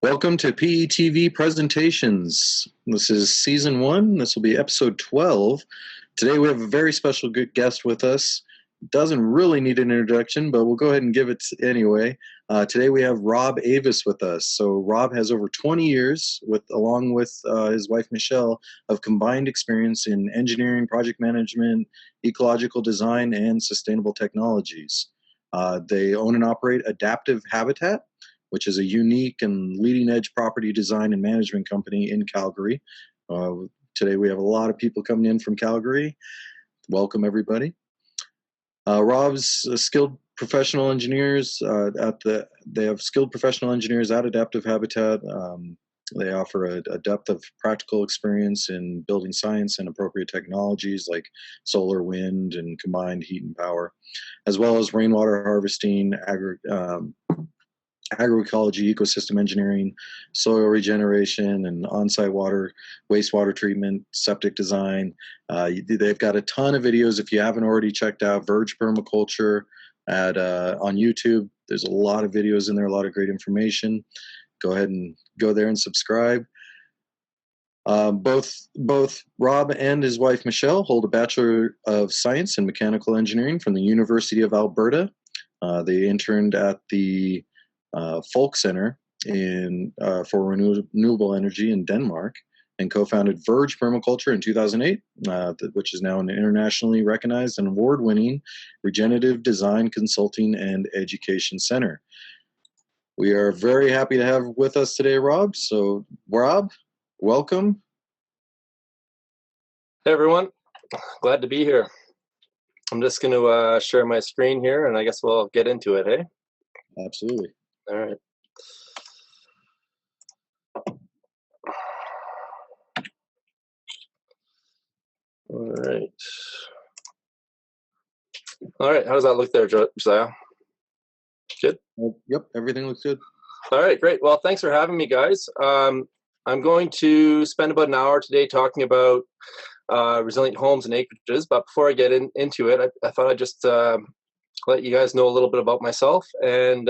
Welcome to PETV Presentations. This is Season 1. This will be Episode 12. Today we have a very special good guest with us. Doesn't really need an introduction, but we'll go ahead and give it anyway. Today we have Rob Avis with us. So Rob has over 20 years, along with his wife Michelle, of combined experience in engineering, project management, ecological design, and sustainable technologies. They own and operate Adaptive Habitat, which is a unique and leading-edge property design and management company in Calgary. Today we have a lot of people coming in from Calgary. Welcome, everybody. Rob's skilled professional engineers they have skilled professional engineers at Adaptive Habitat. They offer a depth of practical experience in building science and appropriate technologies like solar, wind, and combined heat and power, as well as rainwater harvesting, agroecology, ecosystem engineering, soil regeneration, and on-site wastewater treatment, septic design. They've got a ton of videos. If you haven't already checked out Verge Permaculture on YouTube, there's a lot of videos in there, a lot of great information. Go ahead and go there and subscribe. Both Rob and his wife Michelle hold a Bachelor of Science in Mechanical Engineering from the University of Alberta. They interned at the Folk Center for Renewable Energy in Denmark and co-founded Verge Permaculture in 2008, which is now an internationally recognized and award-winning regenerative design consulting and education center. We are very happy to have with us today Rob. So Rob, welcome. Hey everyone, glad to be here. I'm just going to share my screen here and I guess we'll get into it, hey? Absolutely. All right. All right. How does that look there, Josiah? Good? Yep, everything looks good. All right, great. Well, thanks for having me, guys. I'm going to spend about an hour today talking about resilient homes and acreages, but before I get into it, I thought I'd just let you guys know a little bit about myself and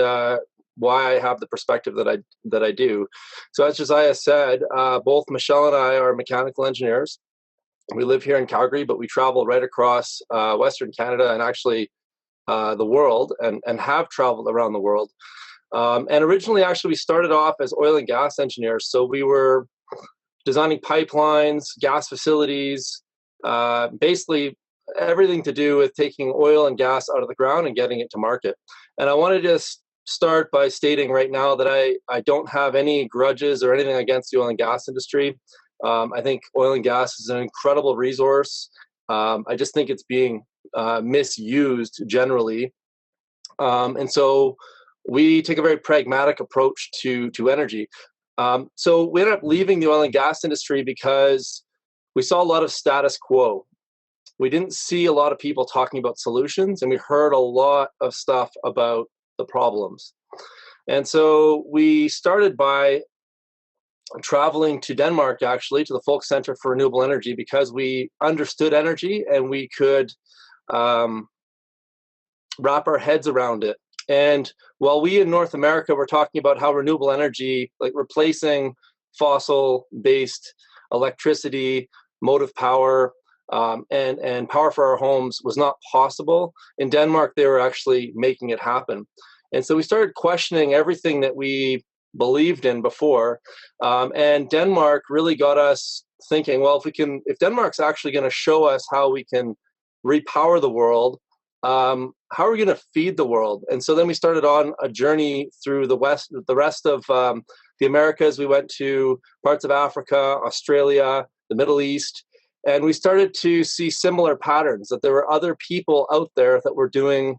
why I have the perspective that I do. So as Josiah said, both Michelle and I are mechanical engineers. We live here in Calgary, but we travel right across Western Canada and actually the world and have traveled around the world. And originally, actually, we started off as oil and gas engineers. So we were designing pipelines, gas facilities, basically everything to do with taking oil and gas out of the ground and getting it to market. And I want to just start by stating right now that I don't have any grudges or anything against the oil and gas industry. I think oil and gas is an incredible resource. I just think it's being misused generally. And so we take a very pragmatic approach to energy. So we ended up leaving the oil and gas industry because we saw a lot of status quo. We didn't see a lot of people talking about solutions, and we heard a lot of stuff about the problems. And so we started by traveling to Denmark, actually, to the Folk Center for Renewable Energy, because we understood energy and we could wrap our heads around it. And while we in North America were talking about how renewable energy, like replacing fossil-based electricity, motive power, and power for our homes was not possible, in Denmark, they were actually making it happen. And so we started questioning everything that we believed in before. And Denmark really got us thinking, well, if Denmark's actually going to show us how we can repower the world, how are we going to feed the world? And so then we started on a journey through the rest of the Americas. We went to parts of Africa, Australia, the Middle East, and we started to see similar patterns, that there were other people out there that were doing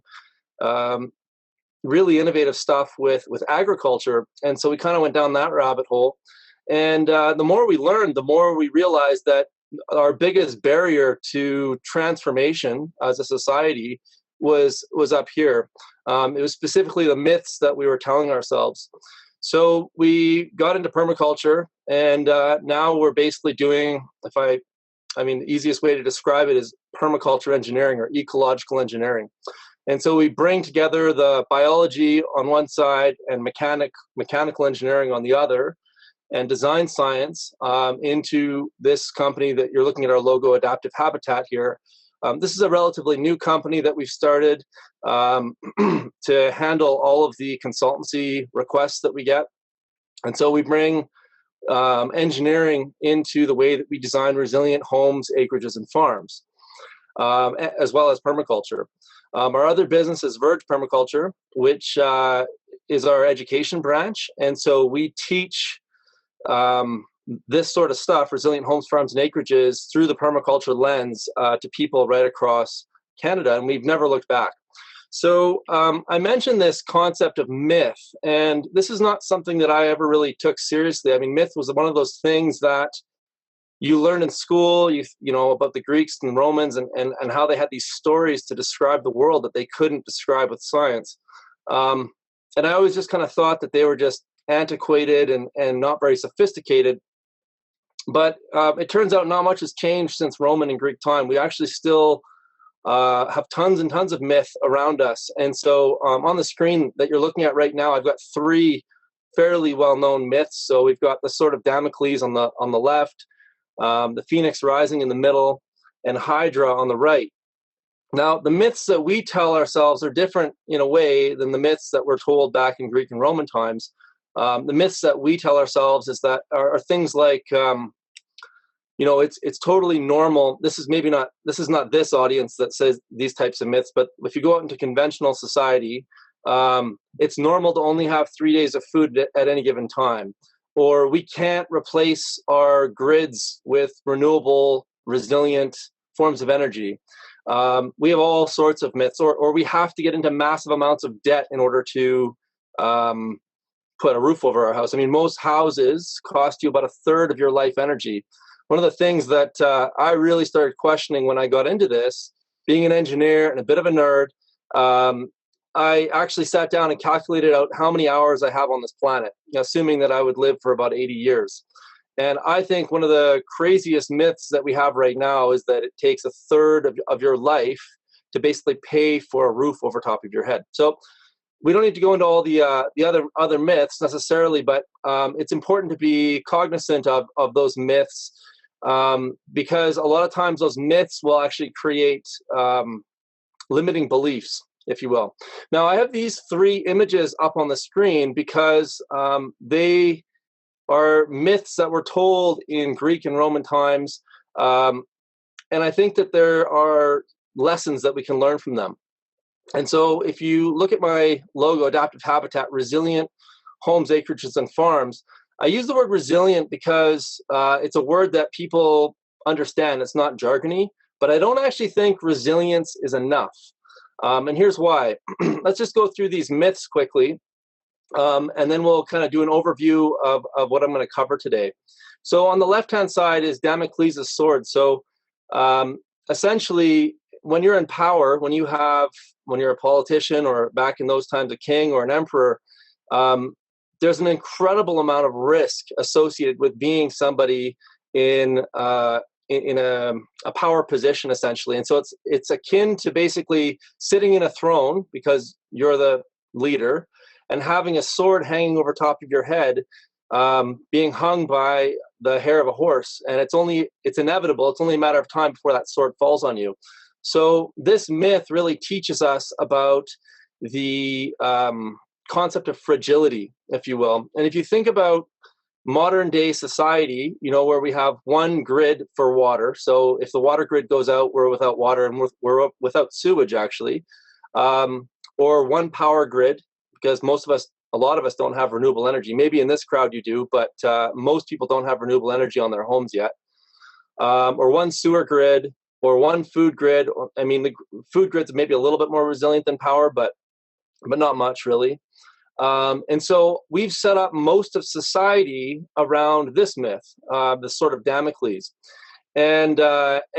really innovative stuff with agriculture. And so we kind of went down that rabbit hole. And the more we learned, the more we realized that our biggest barrier to transformation as a society was up here. It was specifically the myths that we were telling ourselves. So we got into permaculture, and now we're basically doing, the easiest way to describe it is permaculture engineering or ecological engineering. And so we bring together the biology on one side and mechanical engineering on the other, and design science into this company that you're looking at our logo, Adaptive Habitat here. This is a relatively new company that we've started to handle all of the consultancy requests that we get. And so we bring engineering into the way that we design resilient homes, acreages, and farms, as well as permaculture. Our other business is Verge Permaculture, which is our education branch. And so we teach this sort of stuff, resilient homes, farms, and acreages, through the permaculture lens to people right across Canada, and we've never looked back. So I mentioned this concept of myth, and this is not something that I ever really took seriously. I mean, myth was one of those things that you learn in school, you know, about the Greeks and Romans and how they had these stories to describe the world that they couldn't describe with science. And I always just kind of thought that they were just antiquated and not very sophisticated. But it turns out not much has changed since Roman and Greek time. We actually still have tons and tons of myth around us. And so on the screen that you're looking at right now, I've got 3 fairly well-known myths. So we've got the sword of Damocles on the left, the phoenix rising in the middle, and Hydra on the right. Now, the myths that we tell ourselves are different in a way than the myths that were told back in Greek and Roman times. The myths that we tell ourselves are things like, you know, it's totally normal. This is not this audience that says these types of myths, but if you go out into conventional society, it's normal to only have 3 days of food at any given time. Or we can't replace our grids with renewable, resilient forms of energy. We have all sorts of myths, or we have to get into massive amounts of debt in order to put a roof over our house. I mean, most houses cost you about a third of your life energy. One of the things that I really started questioning when I got into this, being an engineer and a bit of a nerd, I actually sat down and calculated out how many hours I have on this planet, assuming that I would live for about 80 years. And I think one of the craziest myths that we have right now is that it takes a third of your life to basically pay for a roof over top of your head. So we don't need to go into all the other myths necessarily, but it's important to be cognizant of those myths, because a lot of times those myths will actually create limiting beliefs, if you will. Now, I have these 3 images up on the screen because they are myths that were told in Greek and Roman times, and I think that there are lessons that we can learn from them. And so if you look at my logo, Adaptive Habitat, Resilient Homes, Acreages, and Farms, I use the word resilient because it's a word that people understand. It's not jargony, but I don't actually think resilience is enough. And here's why. Let's just go through these myths quickly, and then we'll kind of do an overview of what I'm going to cover today. So on the left-hand side is Damocles' sword. So essentially, when you're in power, when you're a politician, or back in those times a king or an emperor, there's an incredible amount of risk associated with being somebody in a power position, essentially. And so it's akin to basically sitting in a throne because you're the leader, and having a sword hanging over top of your head, being hung by the hair of a horse. And it's inevitable. It's only a matter of time before that sword falls on you. So this myth really teaches us about the concept of fragility, if you will. And if you think about modern day society, you know, where we have one grid for water. So if the water grid goes out, we're without water, and we're without sewage, actually. Or one power grid, because a lot of us don't have renewable energy. Maybe in this crowd you do, but most people don't have renewable energy on their homes yet. Or one sewer grid, or one food grid. I mean, the food grid's maybe a little bit more resilient than power, but not much really. And so we've set up most of society around this myth, this sort of Damocles. And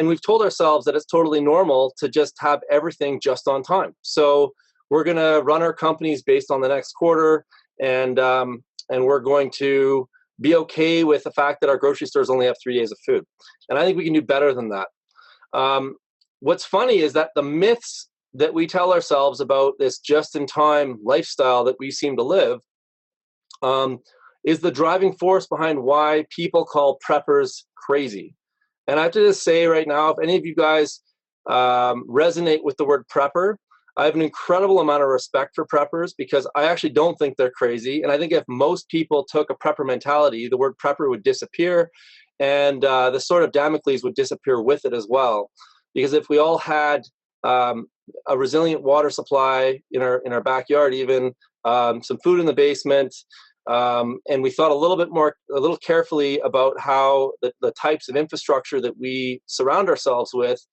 we've told ourselves that it's totally normal to just have everything just on time. So we're going to run our companies based on the next quarter, and we're going to be okay with the fact that our grocery stores only have 3 days of food. And I think we can do better than that. What's funny is that the myths that we tell ourselves about this just-in-time lifestyle that we seem to live is the driving force behind why people call preppers crazy. And I have to just say right now, if any of you guys resonate with the word prepper, I have an incredible amount of respect for preppers, because I actually don't think they're crazy. And I think if most people took a prepper mentality, the word prepper would disappear, and the sword of Damocles would disappear with it as well. Because if we all had a resilient water supply in our backyard, even some food in the basement, and we thought a little carefully about how the types of infrastructure that we surround ourselves with,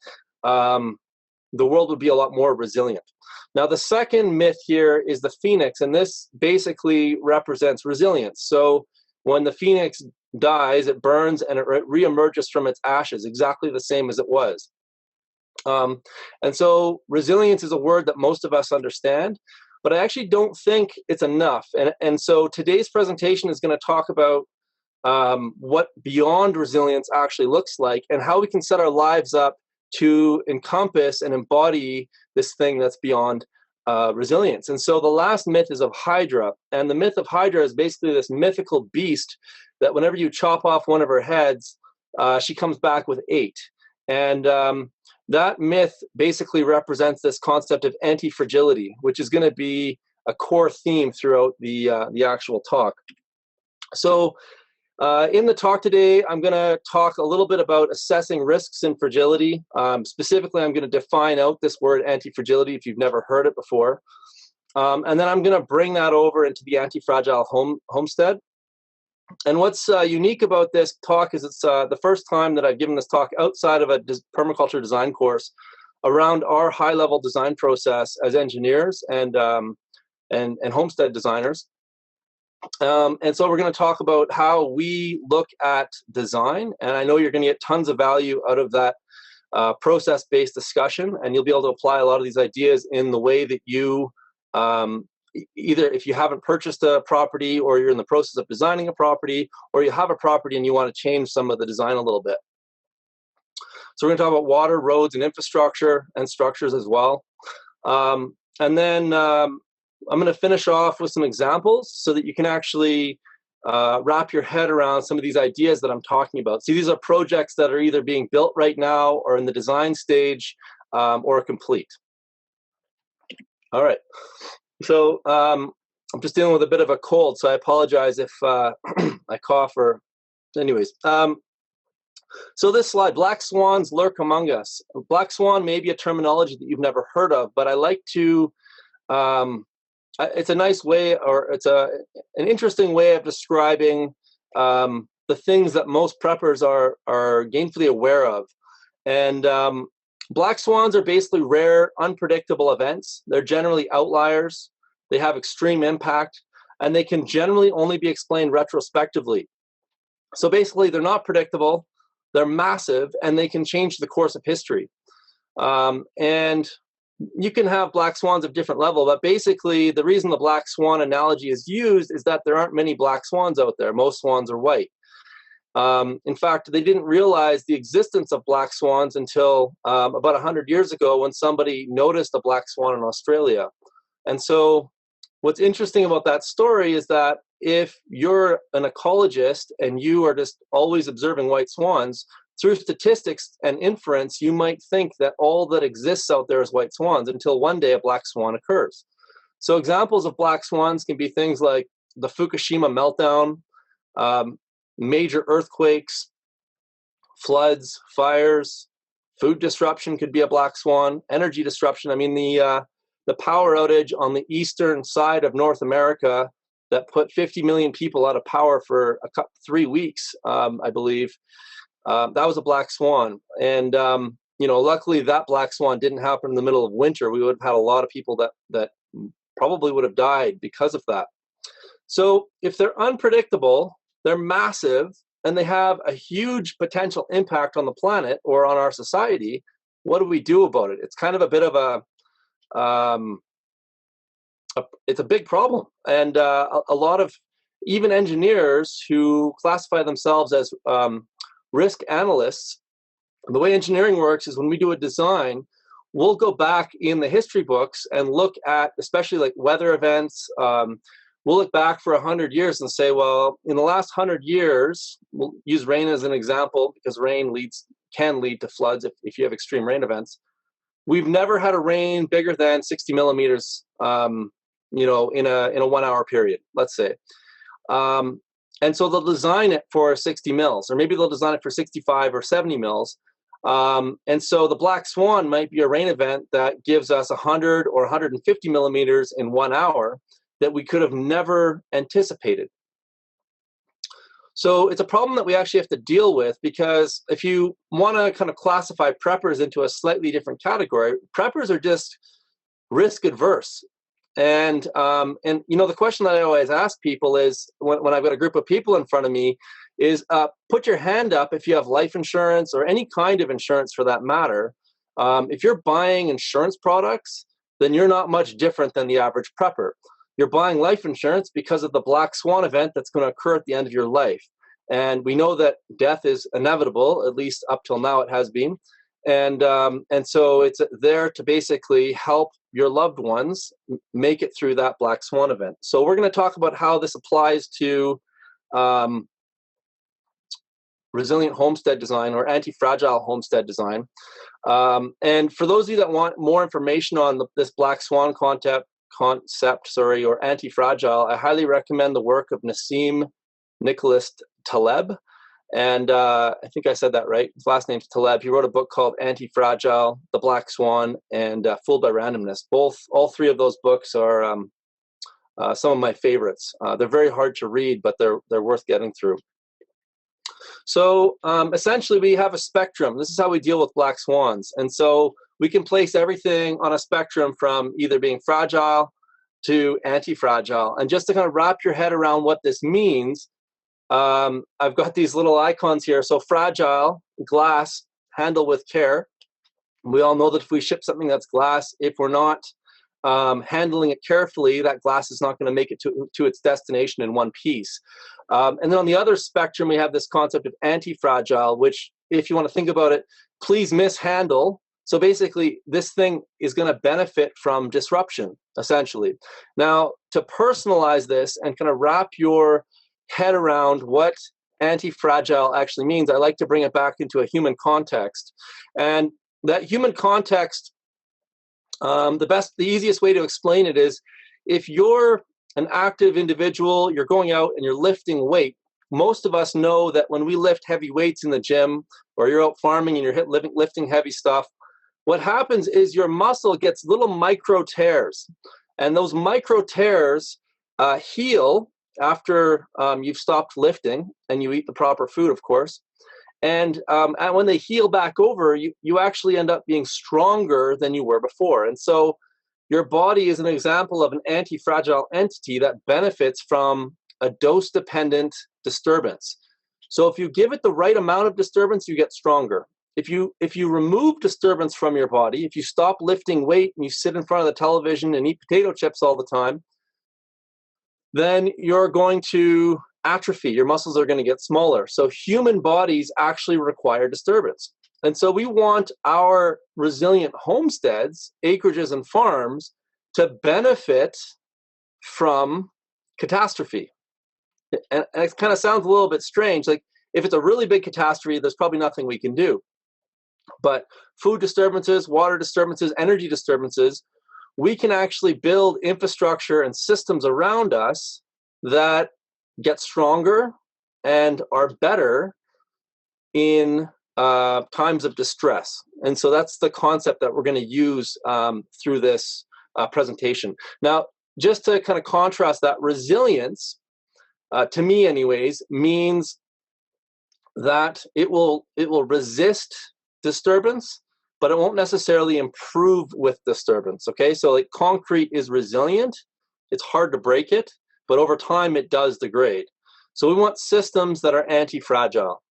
the world would be a lot more resilient. Now, the second myth here is the phoenix, and this basically represents resilience. So when the phoenix dies, it burns and it reemerges from its ashes, exactly the same as it was. And so resilience is a word that most of us understand, but I actually don't think it's enough. And so today's presentation is going to talk about what beyond resilience actually looks like, and how we can set our lives up to encompass and embody this thing that's beyond resilience. And so the last myth is of Hydra. And the myth of Hydra is basically this mythical beast that whenever you chop off one of her heads, she comes back with 8. And that myth basically represents this concept of anti-fragility, which is going to be a core theme throughout the actual talk. So in the talk today, I'm going to talk a little bit about assessing risks in fragility. Specifically, I'm going to define out this word anti-fragility if you've never heard it before. And then I'm going to bring that over into the anti-fragile homestead. And what's unique about this talk is it's the first time that I've given this talk outside of a permaculture design course around our high-level design process as engineers and homestead designers. And so we're going to talk about how we look at design, and I know you're going to get tons of value out of that process-based discussion, and you'll be able to apply a lot of these ideas in the way that you either if you haven't purchased a property, or you're in the process of designing a property, or you have a property and you want to change some of the design a little bit. So we're going to talk about water, roads, and infrastructure, and structures as well. And then I'm going to finish off with some examples so that you can actually wrap your head around some of these ideas that I'm talking about. See, these are projects that are either being built right now, or in the design stage, or complete. All right. So I'm just dealing with a bit of a cold, so I apologize if I cough or anyways. So this slide, black swans lurk among us. Black swan may be a terminology that you've never heard of, but I like to, it's a nice way, or it's an interesting way of describing the things that most preppers are gainfully aware of. And black swans are basically rare, unpredictable events. They're generally outliers. They have extreme impact, and they can generally only be explained retrospectively. So basically, they're not predictable, they're massive, and they can change the course of history. And you can have black swans of different level, but basically, the reason the black swan analogy is used is that there aren't many black swans out there. Most swans are white. In fact, they didn't realize the existence of black swans until about 100 years ago, when somebody noticed a black swan in Australia. And so what's interesting about that story is that if you're an ecologist and you are just always observing white swans, through statistics and inference, you might think that all that exists out there is white swans, until one day a black swan occurs. So examples of black swans can be things like the Fukushima meltdown, major earthquakes, floods, fires, food disruption could be a black swan, energy disruption. I mean, the power outage on the eastern side of North America that put 50 million people out of power for 3 weeks, I believe, that was a black swan. And luckily that black swan didn't happen in the middle of winter. We would have had a lot of people that probably would have died because of that. So if they're unpredictable, they're massive, and they have a huge potential impact on the planet or on our society, what do we do about it? It's kind of a bit of it's a big problem. And a lot of even engineers who classify themselves as risk analysts, the way engineering works is when we do a design, we'll go back in the history books and look at, especially like weather events. We'll look back for 100 years and say, well, in the last 100 years, we'll use rain as an example because rain can lead to floods if you have extreme rain events. We've never had a rain bigger than 60 millimeters, in a 1 hour period, let's say. And so they'll design it for 60 mils, or maybe they'll design it for 65 or 70 mils. And so the Black Swan might be a rain event that gives us 100 or 150 millimeters in 1 hour that we could have never anticipated. So it's a problem that we actually have to deal with, because if you want to kind of classify preppers into a slightly different category, preppers are just risk adverse. And the question that I always ask people is, when I've got a group of people in front of me, is put your hand up if you have life insurance or any kind of insurance for that matter. If you're buying insurance products, then you're not much different than the average prepper. You're buying life insurance because of the Black Swan event that's going to occur at the end of your life. And we know that death is inevitable, at least up till now it has been. And so it's there to basically help your loved ones make it through that Black Swan event. So we're going to talk about how this applies to resilient homestead design or anti-fragile homestead design. And for those of you that want more information on this Black Swan concept, or anti-fragile, I highly recommend the work of Nassim Nicholas Taleb. And I think I said that right. His last name's Taleb. He wrote a book called Anti-Fragile, The Black Swan, and Fooled by Randomness. All three of those books are some of my favorites. They're very hard to read, but they're worth getting through. So essentially, we have a spectrum. This is how we deal with black swans. And so we can place everything on a spectrum from either being fragile to anti-fragile. And just to kind of wrap your head around what this means, I've got these little icons here. So fragile, glass, handle with care. We all know that if we ship something that's glass, if we're not handling it carefully, that glass is not going to make it to its destination in one piece. And then on the other spectrum, we have this concept of anti-fragile, which, if you want to think about it, please mishandle. So basically, this thing is going to benefit from disruption, essentially. Now, to personalize this and kind of wrap your head around what anti-fragile actually means, I like to bring it back into a human context. And that human context, the easiest way to explain it is, if you're an active individual, you're going out and you're lifting weight. Most of us know that when we lift heavy weights in the gym, or you're out farming and you're lifting heavy stuff, what happens is your muscle gets little micro tears, and those micro tears heal after you've stopped lifting and you eat the proper food, of course. And when they heal back over, you actually end up being stronger than you were before. And so your body is an example of an anti-fragile entity that benefits from a dose-dependent disturbance. So if you give it the right amount of disturbance, you get stronger. If you remove disturbance from your body, if you stop lifting weight and you sit in front of the television and eat potato chips all the time, then you're going to atrophy. Your muscles are going to get smaller. So human bodies actually require disturbance. And so we want our resilient homesteads, acreages, and farms to benefit from catastrophe. And it kind of sounds a little bit strange. Like, if it's a really big catastrophe, there's probably nothing we can do. But food disturbances, water disturbances, energy disturbances, we can actually build infrastructure and systems around us that get stronger and are better in times of distress. And so that's the concept that we're going to use through this presentation. Now, just to kind of contrast that, resilience, to me anyways, means that it will resist disturbance, but it won't necessarily improve with disturbance. Okay, so like concrete is resilient, it's hard to break it, but over time it does degrade. So we want systems that are anti-fragile.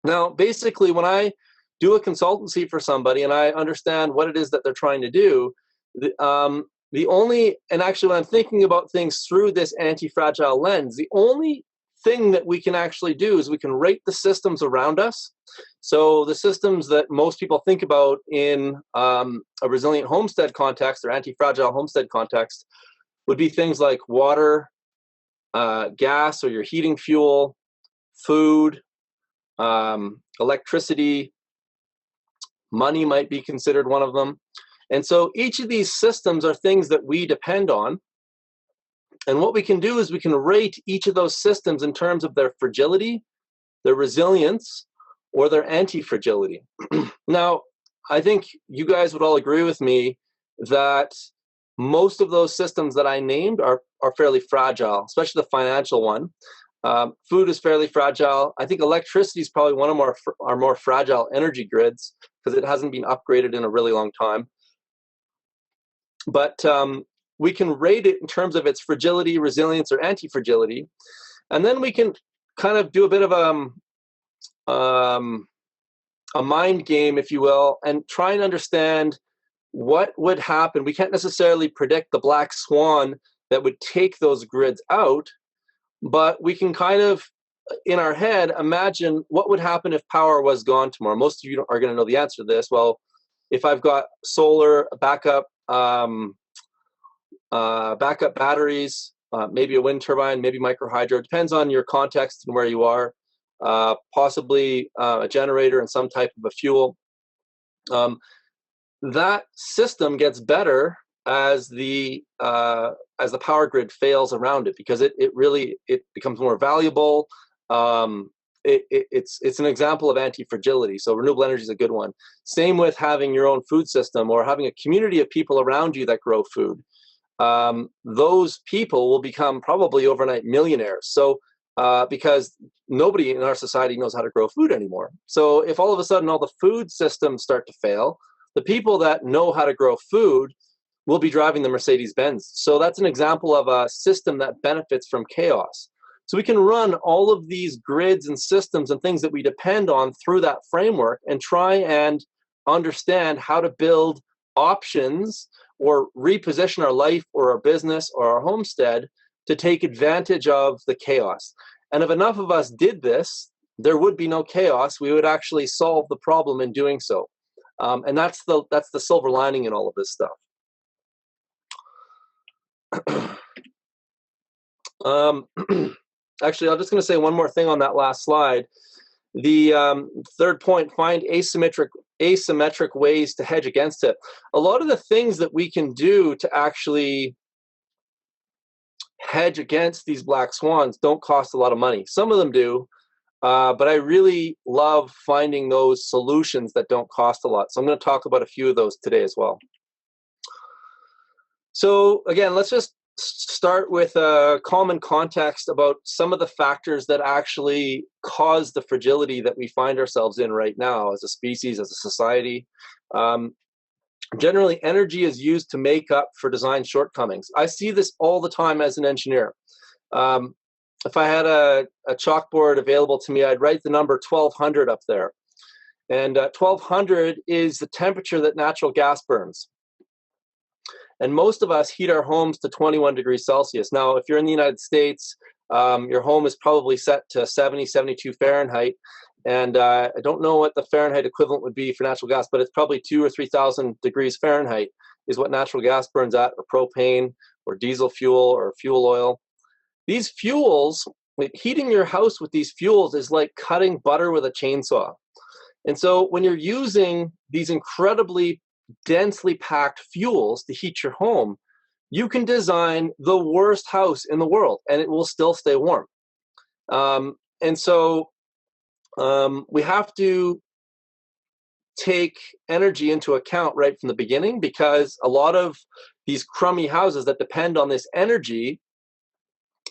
Now, basically, when I do a consultancy for somebody and I understand what it is that they're trying to do, and actually when I'm thinking about things through this anti-fragile lens, the only thing that we can actually do is we can rate the systems around us. So the systems that most people think about in a resilient homestead context or anti-fragile homestead context would be things like water, gas or your heating fuel, food, electricity, money might be considered one of them. And so each of these systems are things that we depend on. And what we can do is we can rate each of those systems in terms of their fragility, their resilience, or their anti-fragility. Now, I think you guys would all agree with me that most of those systems that I named are fairly fragile, especially the financial one. Food is fairly fragile. I think electricity is probably one of our more fragile energy grids because it hasn't been upgraded in a really long time. But we can rate it in terms of its fragility, resilience, or anti-fragility. And then we can kind of do a bit of a mind game, if you will, and try and understand what would happen. We can't necessarily predict the black swan that would take those grids out, but we can kind of, in our head, imagine what would happen if power was gone tomorrow. Most of you are going to know the answer to this. Well, if I've got solar, backup batteries, maybe a wind turbine, maybe microhydro, depends on your context and where you are, possibly a generator and some type of a fuel. That system gets better as the power grid fails around it because it becomes more valuable. It's an example of anti-fragility. So renewable energy is a good one. Same with having your own food system or having a community of people around you that grow food. Those people will become probably overnight millionaires. So because nobody in our society knows how to grow food anymore. So if all of a sudden all the food systems start to fail, the people that know how to grow food will be driving the Mercedes-Benz. So that's an example of a system that benefits from chaos. So we can run all of these grids and systems and things that we depend on through that framework and try and understand how to build options or reposition our life or our business or our homestead to take advantage of the chaos. And if enough of us did this, there would be no chaos. We would actually solve the problem in doing so. And that's the silver lining in all of this stuff. Actually, I'm just going to say one more thing on that last slide. The third point, find asymmetric ways to hedge against it. A lot of the things that we can do to actually hedge against these black swans don't cost a lot of money. Some of them do, but I really love finding those solutions that don't cost a lot. So I'm going to talk about a few of those today as well. So again, let's just start with a common context about some of the factors that actually cause the fragility that we find ourselves in right now as a species, as a society. Generally, energy is used to make up for design shortcomings. I see this all the time as an engineer. If I had a chalkboard available to me, I'd write the number 1200 up there. And 1200 is the temperature that natural gas burns. And most of us heat our homes to 21 degrees Celsius. Now, if you're in the United States, your home is probably set to 70, 72 Fahrenheit. And I don't know what the Fahrenheit equivalent would be for natural gas, but it's probably 2,000 or 3,000 degrees Fahrenheit is what natural gas burns at, or propane, or diesel fuel, or fuel oil. These fuels, heating your house with these fuels is like cutting butter with a chainsaw. And so when you're using these incredibly densely packed fuels to heat your home, you can design the worst house in the world and it will still stay warm. And so we have to take energy into account right from the beginning, because a lot of these crummy houses that depend on this energy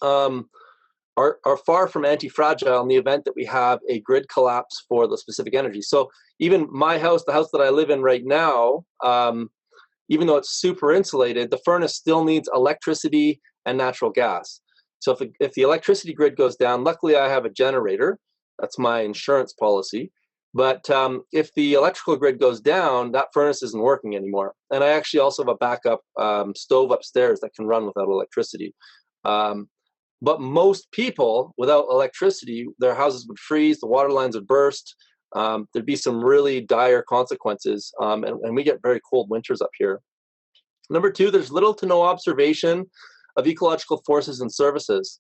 are far from anti-fragile in the event that we have a grid collapse for the specific energy. So even my house, the house that I live in right now, even though it's super insulated, the furnace still needs electricity and natural gas. So if the electricity grid goes down, luckily I have a generator. That's my insurance policy. But if the electrical grid goes down, that furnace isn't working anymore. And I actually also have a backup stove upstairs that can run without electricity. But most people, without electricity, their houses would freeze, the water lines would burst, there'd be some really dire consequences, and we get very cold winters up here. Number two, there's little to no observation of ecological forces and services.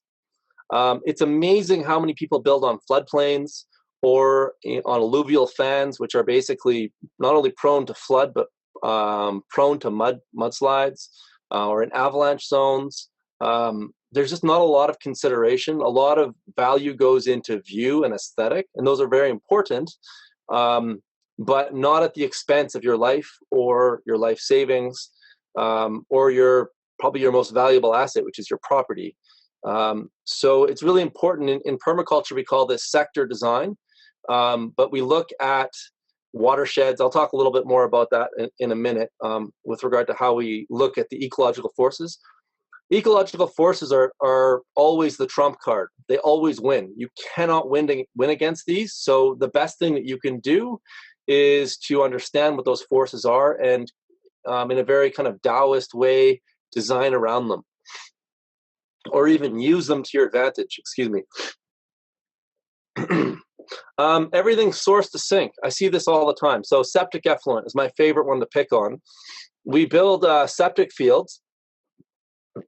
It's amazing how many people build on floodplains or on alluvial fans, which are basically not only prone to flood, but prone to mudslides, or in avalanche zones. There's just not a lot of consideration. A lot of value goes into view and aesthetic, and those are very important, but not at the expense of your life or your life savings, or probably your most valuable asset, which is your property. So it's really important. In permaculture, we call this sector design, but we look at watersheds. I'll talk a little bit more about that in a minute, with regard to how we look at the ecological forces. Ecological forces are always the trump card. They always win. You cannot win against these. So the best thing that you can do is to understand what those forces are, and in a very kind of Taoist way, design around them, or even use them to your advantage. Excuse me. Everything's source to sink. I see this all the time. So septic effluent is my favorite one to pick on. We build septic fields,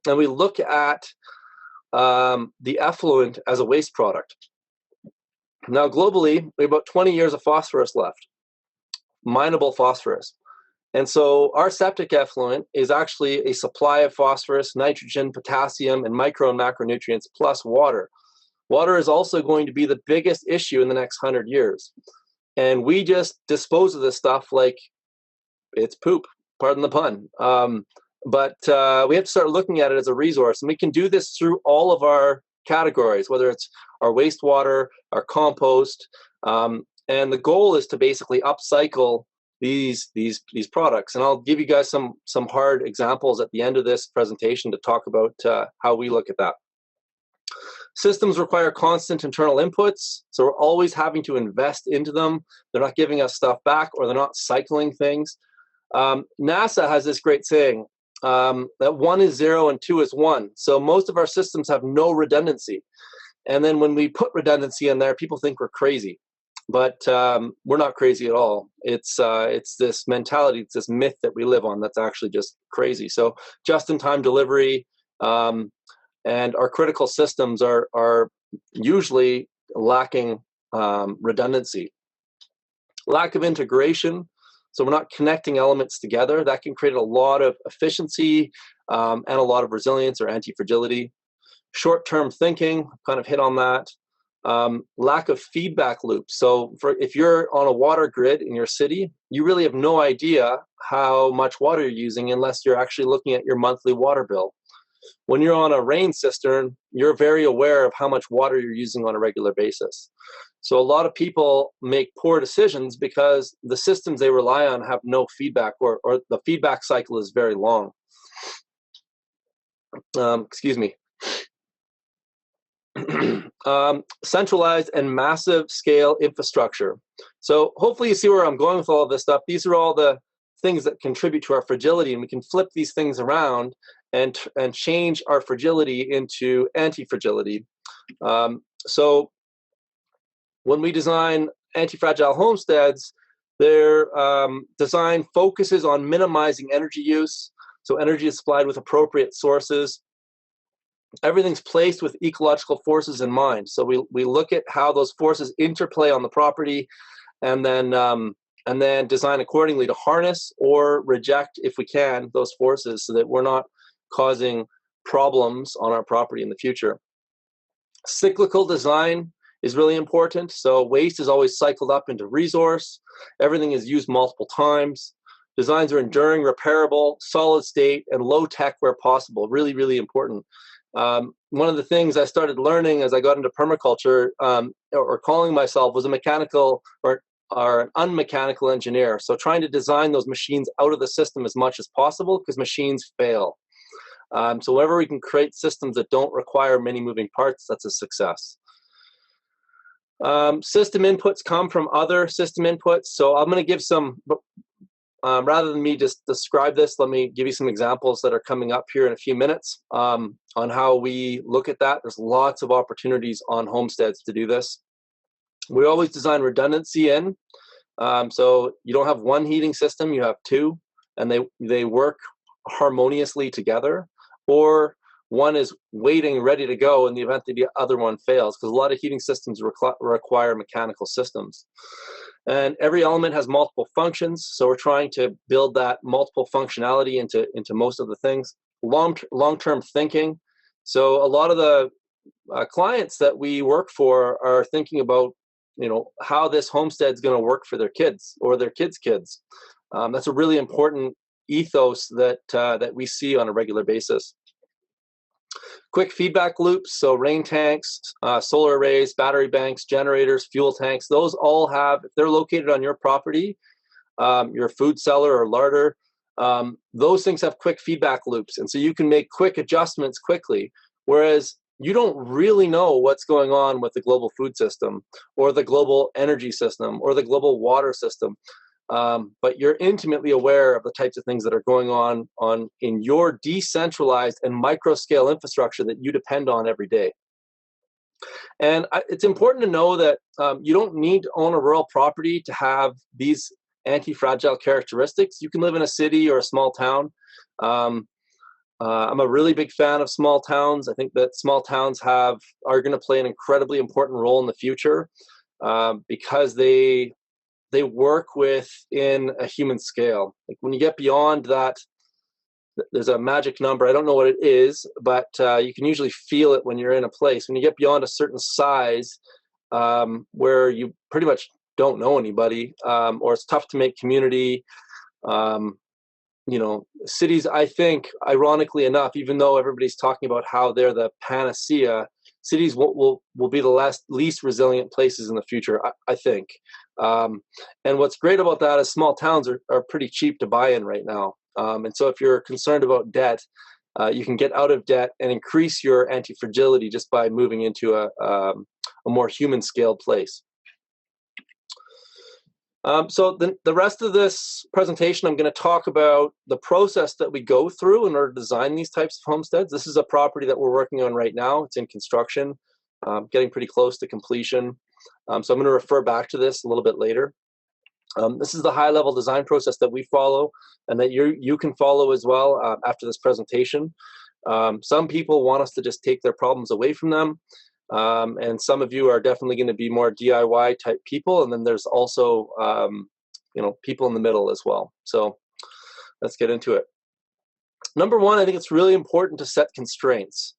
and we look at the effluent as a waste product. Now, globally, we have about 20 years of phosphorus left, mineable phosphorus. And so our septic effluent is actually a supply of phosphorus, nitrogen, potassium, and micro and macronutrients, plus water. Water is also going to be the biggest issue in the next 100 years. And we just dispose of this stuff like it's poop, pardon the pun. But we have to start looking at it as a resource. And we can do this through all of our categories, whether it's our wastewater, our compost. And the goal is to basically upcycle these products. And I'll give you guys some hard examples at the end of this presentation to talk about how we look at that. Systems require constant internal inputs, so we're always having to invest into them. They're not giving us stuff back, or they're not cycling things. NASA has this great saying, that 1 is 0 and 2 is 1. So most of our systems have no redundancy. And then when we put redundancy in there, people think we're crazy. But we're not crazy at all. It's this mentality, it's this myth that we live on that's actually just crazy. So just-in-time delivery, and our critical systems are usually lacking redundancy. Lack of integration, so we're not connecting elements together. That can create a lot of efficiency and a lot of resilience or anti-fragility. Short-term thinking, kind of hit on that. Lack of feedback loops. So if you're on a water grid in your city, you really have no idea how much water you're using unless you're actually looking at your monthly water bill. When you're on a rain cistern, you're very aware of how much water you're using on a regular basis. So a lot of people make poor decisions because the systems they rely on have no feedback, or the feedback cycle is very long. Excuse me. Centralized and massive scale infrastructure. So hopefully you see where I'm going with all of this stuff. These are all the things that contribute to our fragility, and we can flip these things around and change our fragility into anti-fragility. So when we design anti-fragile homesteads, their design focuses on minimizing energy use. So energy is supplied with appropriate sources. Everything's placed with ecological forces in mind. So we look at how those forces interplay on the property, and then design accordingly to harness or reject, if we can, those forces, so that we're not causing problems on our property in the future. Cyclical design is really important. So waste is always cycled up into resource. Everything is used multiple times. Designs are enduring, repairable, solid state, and low tech where possible. Really, really important. One of the things I started learning as I got into permaculture, or calling myself, was a mechanical or an unmechanical engineer. So trying to design those machines out of the system as much as possible, because machines fail. So whenever we can create systems that don't require many moving parts, that's a success. System inputs come from other system inputs. So I'm going to give some, rather than me just describe this, let me give you some examples that are coming up here in a few minutes on how we look at that. There's lots of opportunities on homesteads to do this. We always design redundancy in. So you don't have one heating system, you have two, and they work harmoniously together. Or one is waiting, ready to go in the event that the other one fails, because a lot of heating systems require mechanical systems. And every element has multiple functions, so we're trying to build that multiple functionality into most of the things. Long-term thinking. So a lot of the clients that we work for are thinking about, how this homestead is going to work for their kids or their kids' kids. That's a really important ethos that we see on a regular basis. Quick feedback loops, so rain tanks, solar arrays, battery banks, generators, fuel tanks, those all have, if they're located on your property, your food cellar or larder, those things have quick feedback loops. And so you can make quick adjustments quickly, whereas you don't really know what's going on with the global food system or the global energy system or the global water system. But you're intimately aware of the types of things that are going on in your decentralized and micro-scale infrastructure that you depend on every day. And it's important to know that you don't need to own a rural property to have these anti-fragile characteristics. You can live in a city or a small town. I'm a really big fan of small towns. I think that small towns are going to play an incredibly important role in the future because they work within a human scale. Like when you get beyond that, there's a magic number. I don't know what it is, but you can usually feel it when you're in a place. When you get beyond a certain size where you pretty much don't know anybody, or it's tough to make community. Cities, I think, ironically enough, even though everybody's talking about how they're the panacea, cities will be the least resilient places in the future, I think. And what's great about that is small towns are pretty cheap to buy in right now. And so if you're concerned about debt, you can get out of debt and increase your anti-fragility just by moving into a more human scale place. So the rest of this presentation, I'm going to talk about the process that we go through in order to design these types of homesteads. This is a property that we're working on right now. It's in construction, getting pretty close to completion. So I'm going to refer back to this a little bit later. This is the high-level design process that we follow and that you can follow as well after this presentation. Some people want us to just take their problems away from them. And some of you are definitely going to be more DIY type people. And then there's also, people in the middle as well. So let's get into it. Number one, I think it's really important to set constraints.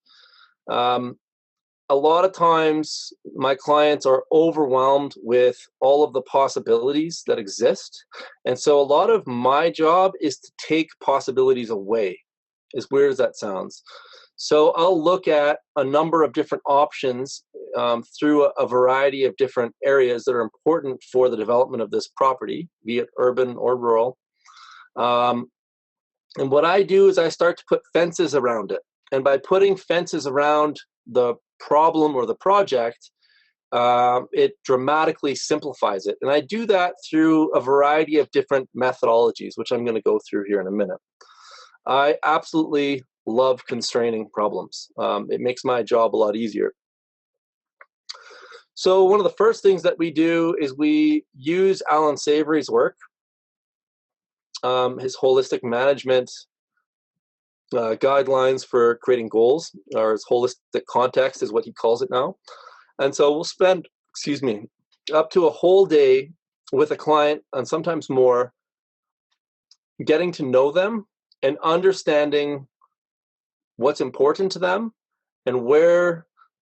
A lot of times my clients are overwhelmed with all of the possibilities that exist. And so a lot of my job is to take possibilities away, as weird as that sounds. So I'll look at a number of different options through a variety of different areas that are important for the development of this property, be it urban or rural. And what I do is I start to put fences around it. And by putting fences around the problem or the project, it dramatically simplifies it. And I do that through a variety of different methodologies, which I'm going to go through here in a minute. I absolutely love constraining problems. It makes my job a lot easier. So one of the first things that we do is we use Alan Savory's work, his holistic management guidelines for creating goals, or his holistic context is what he calls it now. And so we'll spend, up to a whole day with a client, and sometimes more, getting to know them and understanding what's important to them and where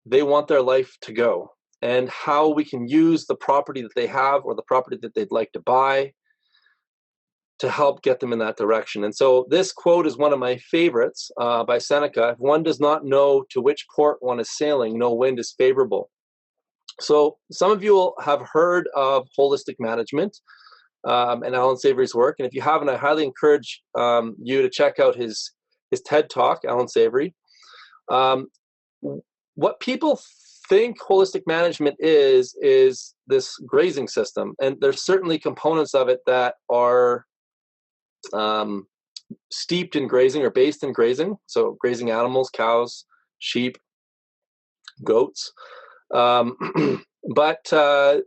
they want their life to go, and how we can use the property that they have or the property that they'd like to buy to help get them in that direction. And so this quote is one of my favorites by Seneca: "If one does not know to which port one is sailing, no wind is favorable." So some of you will have heard of holistic management and Alan Savory's work. And if you haven't, I highly encourage you to check out his TED Talk, Alan Savory. What people think holistic management is this grazing system. And there's certainly components of it that are steeped in grazing or based in grazing. So grazing animals, cows, sheep, goats. But the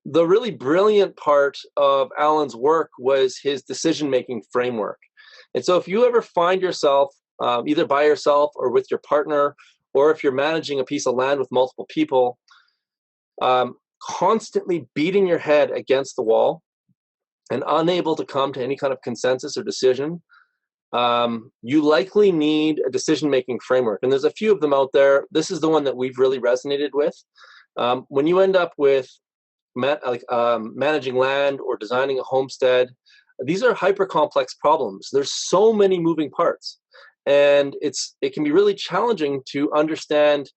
really brilliant part of Alan's work was his decision-making framework. And so if you ever find yourself either by yourself or with your partner, or if you're managing a piece of land with multiple people, constantly beating your head against the wall and unable to come to any kind of consensus or decision, you likely need a decision-making framework. And there's a few of them out there. This is the one that we've really resonated with. When you end up with managing land or designing a homestead, these are hyper-complex problems. There's so many moving parts. And it can be really challenging to understand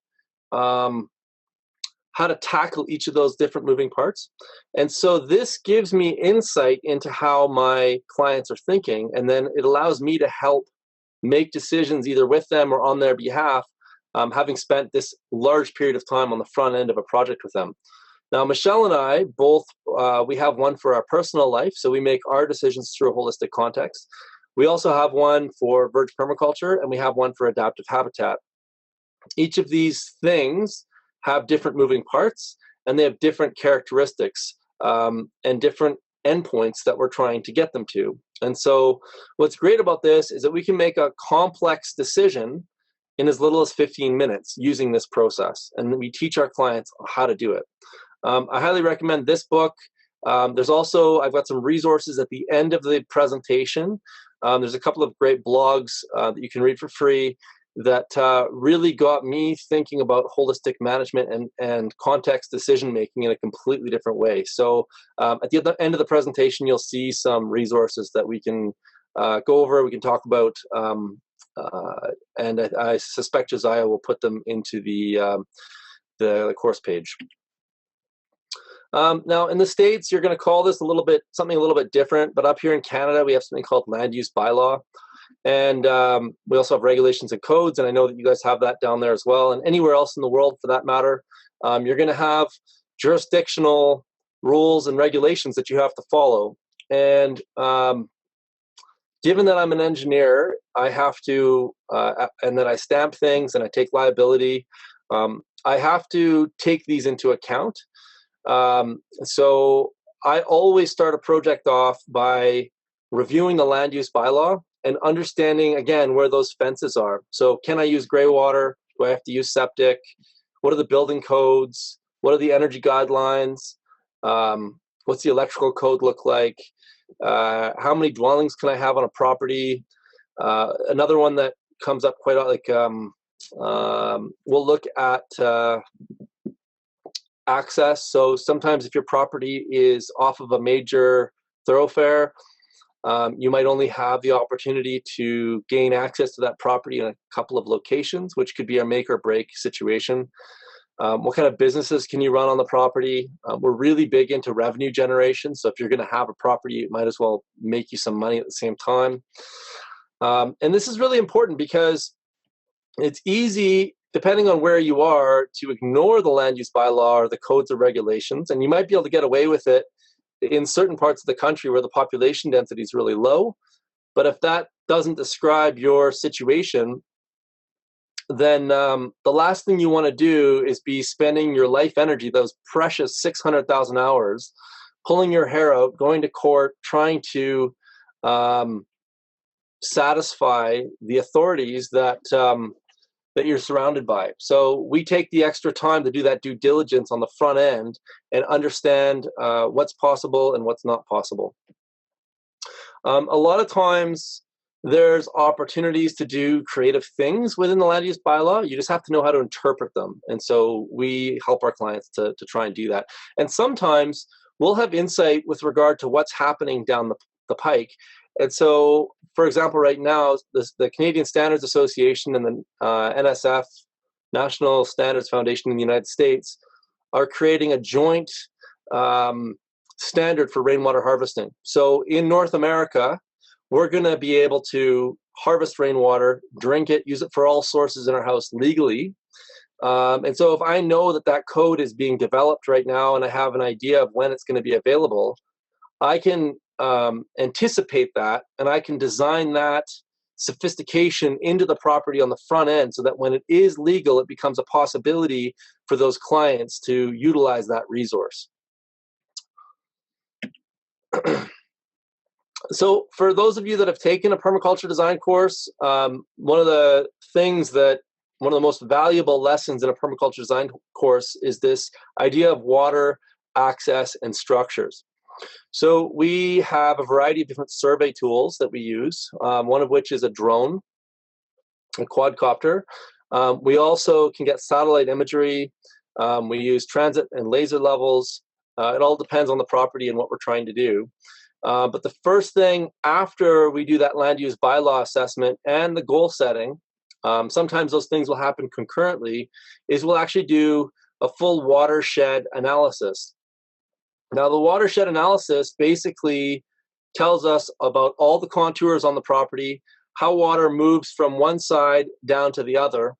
how to tackle each of those different moving parts. And so this gives me insight into how my clients are thinking, and then it allows me to help make decisions either with them or on their behalf, having spent this large period of time on the front end of a project with them. Now, Michelle and I both, we have one for our personal life, so we make our decisions through a holistic context. We also have one for verge permaculture, and we have one for adaptive habitat. Each of these things have different moving parts, and they have different characteristics and different endpoints that we're trying to get them to. And so what's great about this is that we can make a complex decision in as little as 15 minutes using this process, and we teach our clients how to do it. I highly recommend this book. There's also, I've got some resources at the end of the presentation. There's a couple of great blogs that you can read for free that really got me thinking about holistic management and context decision making in a completely different way. So at the end of the presentation, you'll see some resources that we can go over, we can talk about, and I suspect Josiah will put them into the course page. Now, in the States, you're going to call this something a little bit different, but up here in Canada, we have something called land use bylaw. And we also have regulations and codes, and I know that you guys have that down there as well. And anywhere else in the world, for that matter, you're going to have jurisdictional rules and regulations that you have to follow. And given that I'm an engineer, I have to, and that I stamp things and I take liability, I have to take these into account. So I always start a project off by reviewing the land use bylaw and understanding, again, where those fences are. So can I use gray water? Do I have to use septic? What are the building codes? What are the energy guidelines? What's the electrical code look like? How many dwellings can I have on a property? Another one that comes up quite a lot, we'll look at access. So sometimes if your property is off of a major thoroughfare, you might only have the opportunity to gain access to that property in a couple of locations, which could be a make or break situation. What kind of businesses can you run on the property? We're really big into revenue generation. So if you're going to have a property, it might as well make you some money at the same time. And this is really important because it's easy, depending on where you are, to ignore the land use bylaw or the codes or regulations. And you might be able to get away with it in certain parts of the country where the population density is really low. But if that doesn't describe your situation, then the last thing you want to do is be spending your life energy, those precious 600,000 hours, pulling your hair out, going to court, trying to satisfy the authorities that you're surrounded by. So we take the extra time to do that due diligence on the front end and understand what's possible and what's not possible. A lot of times there's opportunities to do creative things within the land use bylaw. You just have to know how to interpret them. And so we help our clients to try and do that. And sometimes we'll have insight with regard to what's happening down the pike. And so, for example, right now, the Canadian Standards Association and the NSF, National Standards Foundation in the United States, are creating a joint standard for rainwater harvesting. So in North America, we're going to be able to harvest rainwater, drink it, use it for all sources in our house legally. And so if I know that code is being developed right now and I have an idea of when it's going to be available, I can anticipate that, and I can design that sophistication into the property on the front end so that when it is legal, it becomes a possibility for those clients to utilize that resource. So for those of you that have taken a permaculture design course, one of the most valuable lessons in a permaculture design course is this idea of water, access, and structures. So we have a variety of different survey tools that we use, one of which is a drone, a quadcopter. We also can get satellite imagery. We use transit and laser levels. It all depends on the property and what we're trying to do. But the first thing after we do that land use bylaw assessment and the goal setting, sometimes those things will happen concurrently, is we'll actually do a full watershed analysis. Now, the watershed analysis basically tells us about all the contours on the property, how water moves from one side down to the other,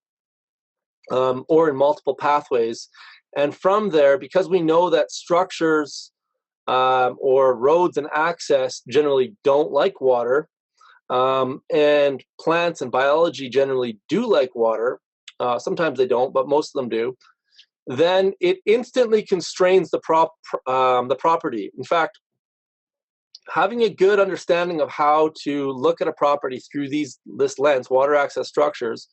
or in multiple pathways. And from there, because we know that structures or roads and access generally don't like water, and plants and biology generally do like water, sometimes they don't, but most of them do, then it instantly constrains the property. In fact, having a good understanding of how to look at a property through this lens, water access structures,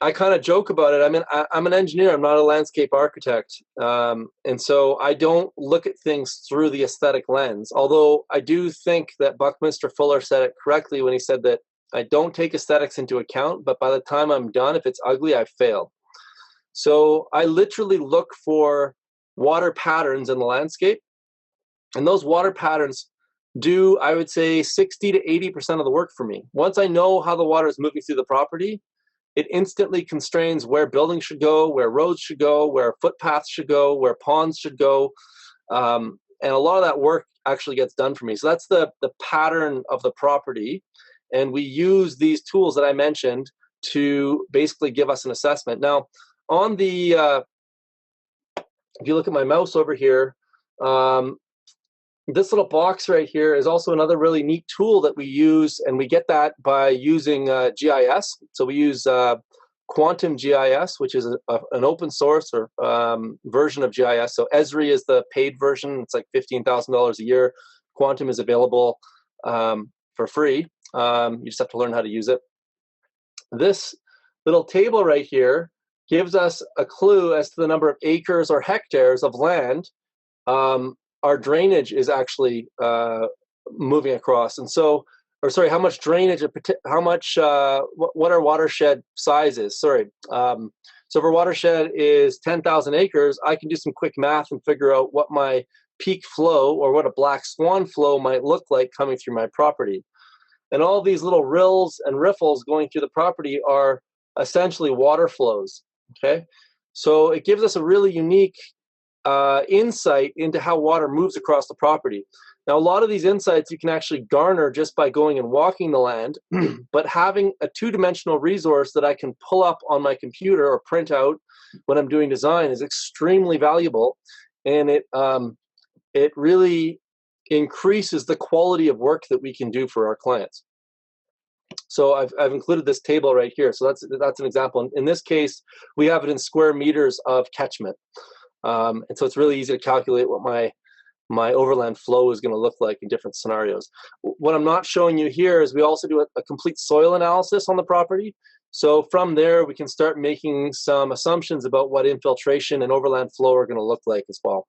I kind of joke about it. I'm an engineer. I'm not a landscape architect. And so I don't look at things through the aesthetic lens. Although I do think that Buckminster Fuller said it correctly when he said that I don't take aesthetics into account, but by the time I'm done, if it's ugly, I fail. So I literally look for water patterns in the landscape. And those water patterns do, I would say, 60 to 80% of the work for me. Once I know how the water is moving through the property, it instantly constrains where buildings should go, where roads should go, where footpaths should go, where ponds should go. And a lot of that work actually gets done for me. So that's the pattern of the property. And we use these tools that I mentioned to basically give us an assessment. Now, on the, if you look at my mouse over here, this little box right here is also another really neat tool that we use, and we get that by using GIS. So we use Quantum GIS, which is an open source or version of GIS. So Esri is the paid version. It's like $15,000 a year. Quantum is available for free. You just have to learn how to use it. This little table right here gives us a clue as to the number of acres or hectares of land our drainage is actually moving across. And so, or sorry, how much drainage, how much, what our watershed size is, sorry. So if our watershed is 10,000 acres, I can do some quick math and figure out what my peak flow or what a black swan flow might look like coming through my property. And all these little rills and riffles going through the property are essentially water flows, okay? So it gives us a really unique insight into how water moves across the property. Now, a lot of these insights you can actually garner just by going and walking the land, but having a two-dimensional resource that I can pull up on my computer or print out when I'm doing design is extremely valuable, and it really increases the quality of work that we can do for our clients. So I've included this table right here. So that's an example. In this case, we have it in square meters of catchment. And so it's really easy to calculate what my overland flow is going to look like in different scenarios. What I'm not showing you here is we also do a complete soil analysis on the property. So from there, we can start making some assumptions about what infiltration and overland flow are going to look like as well.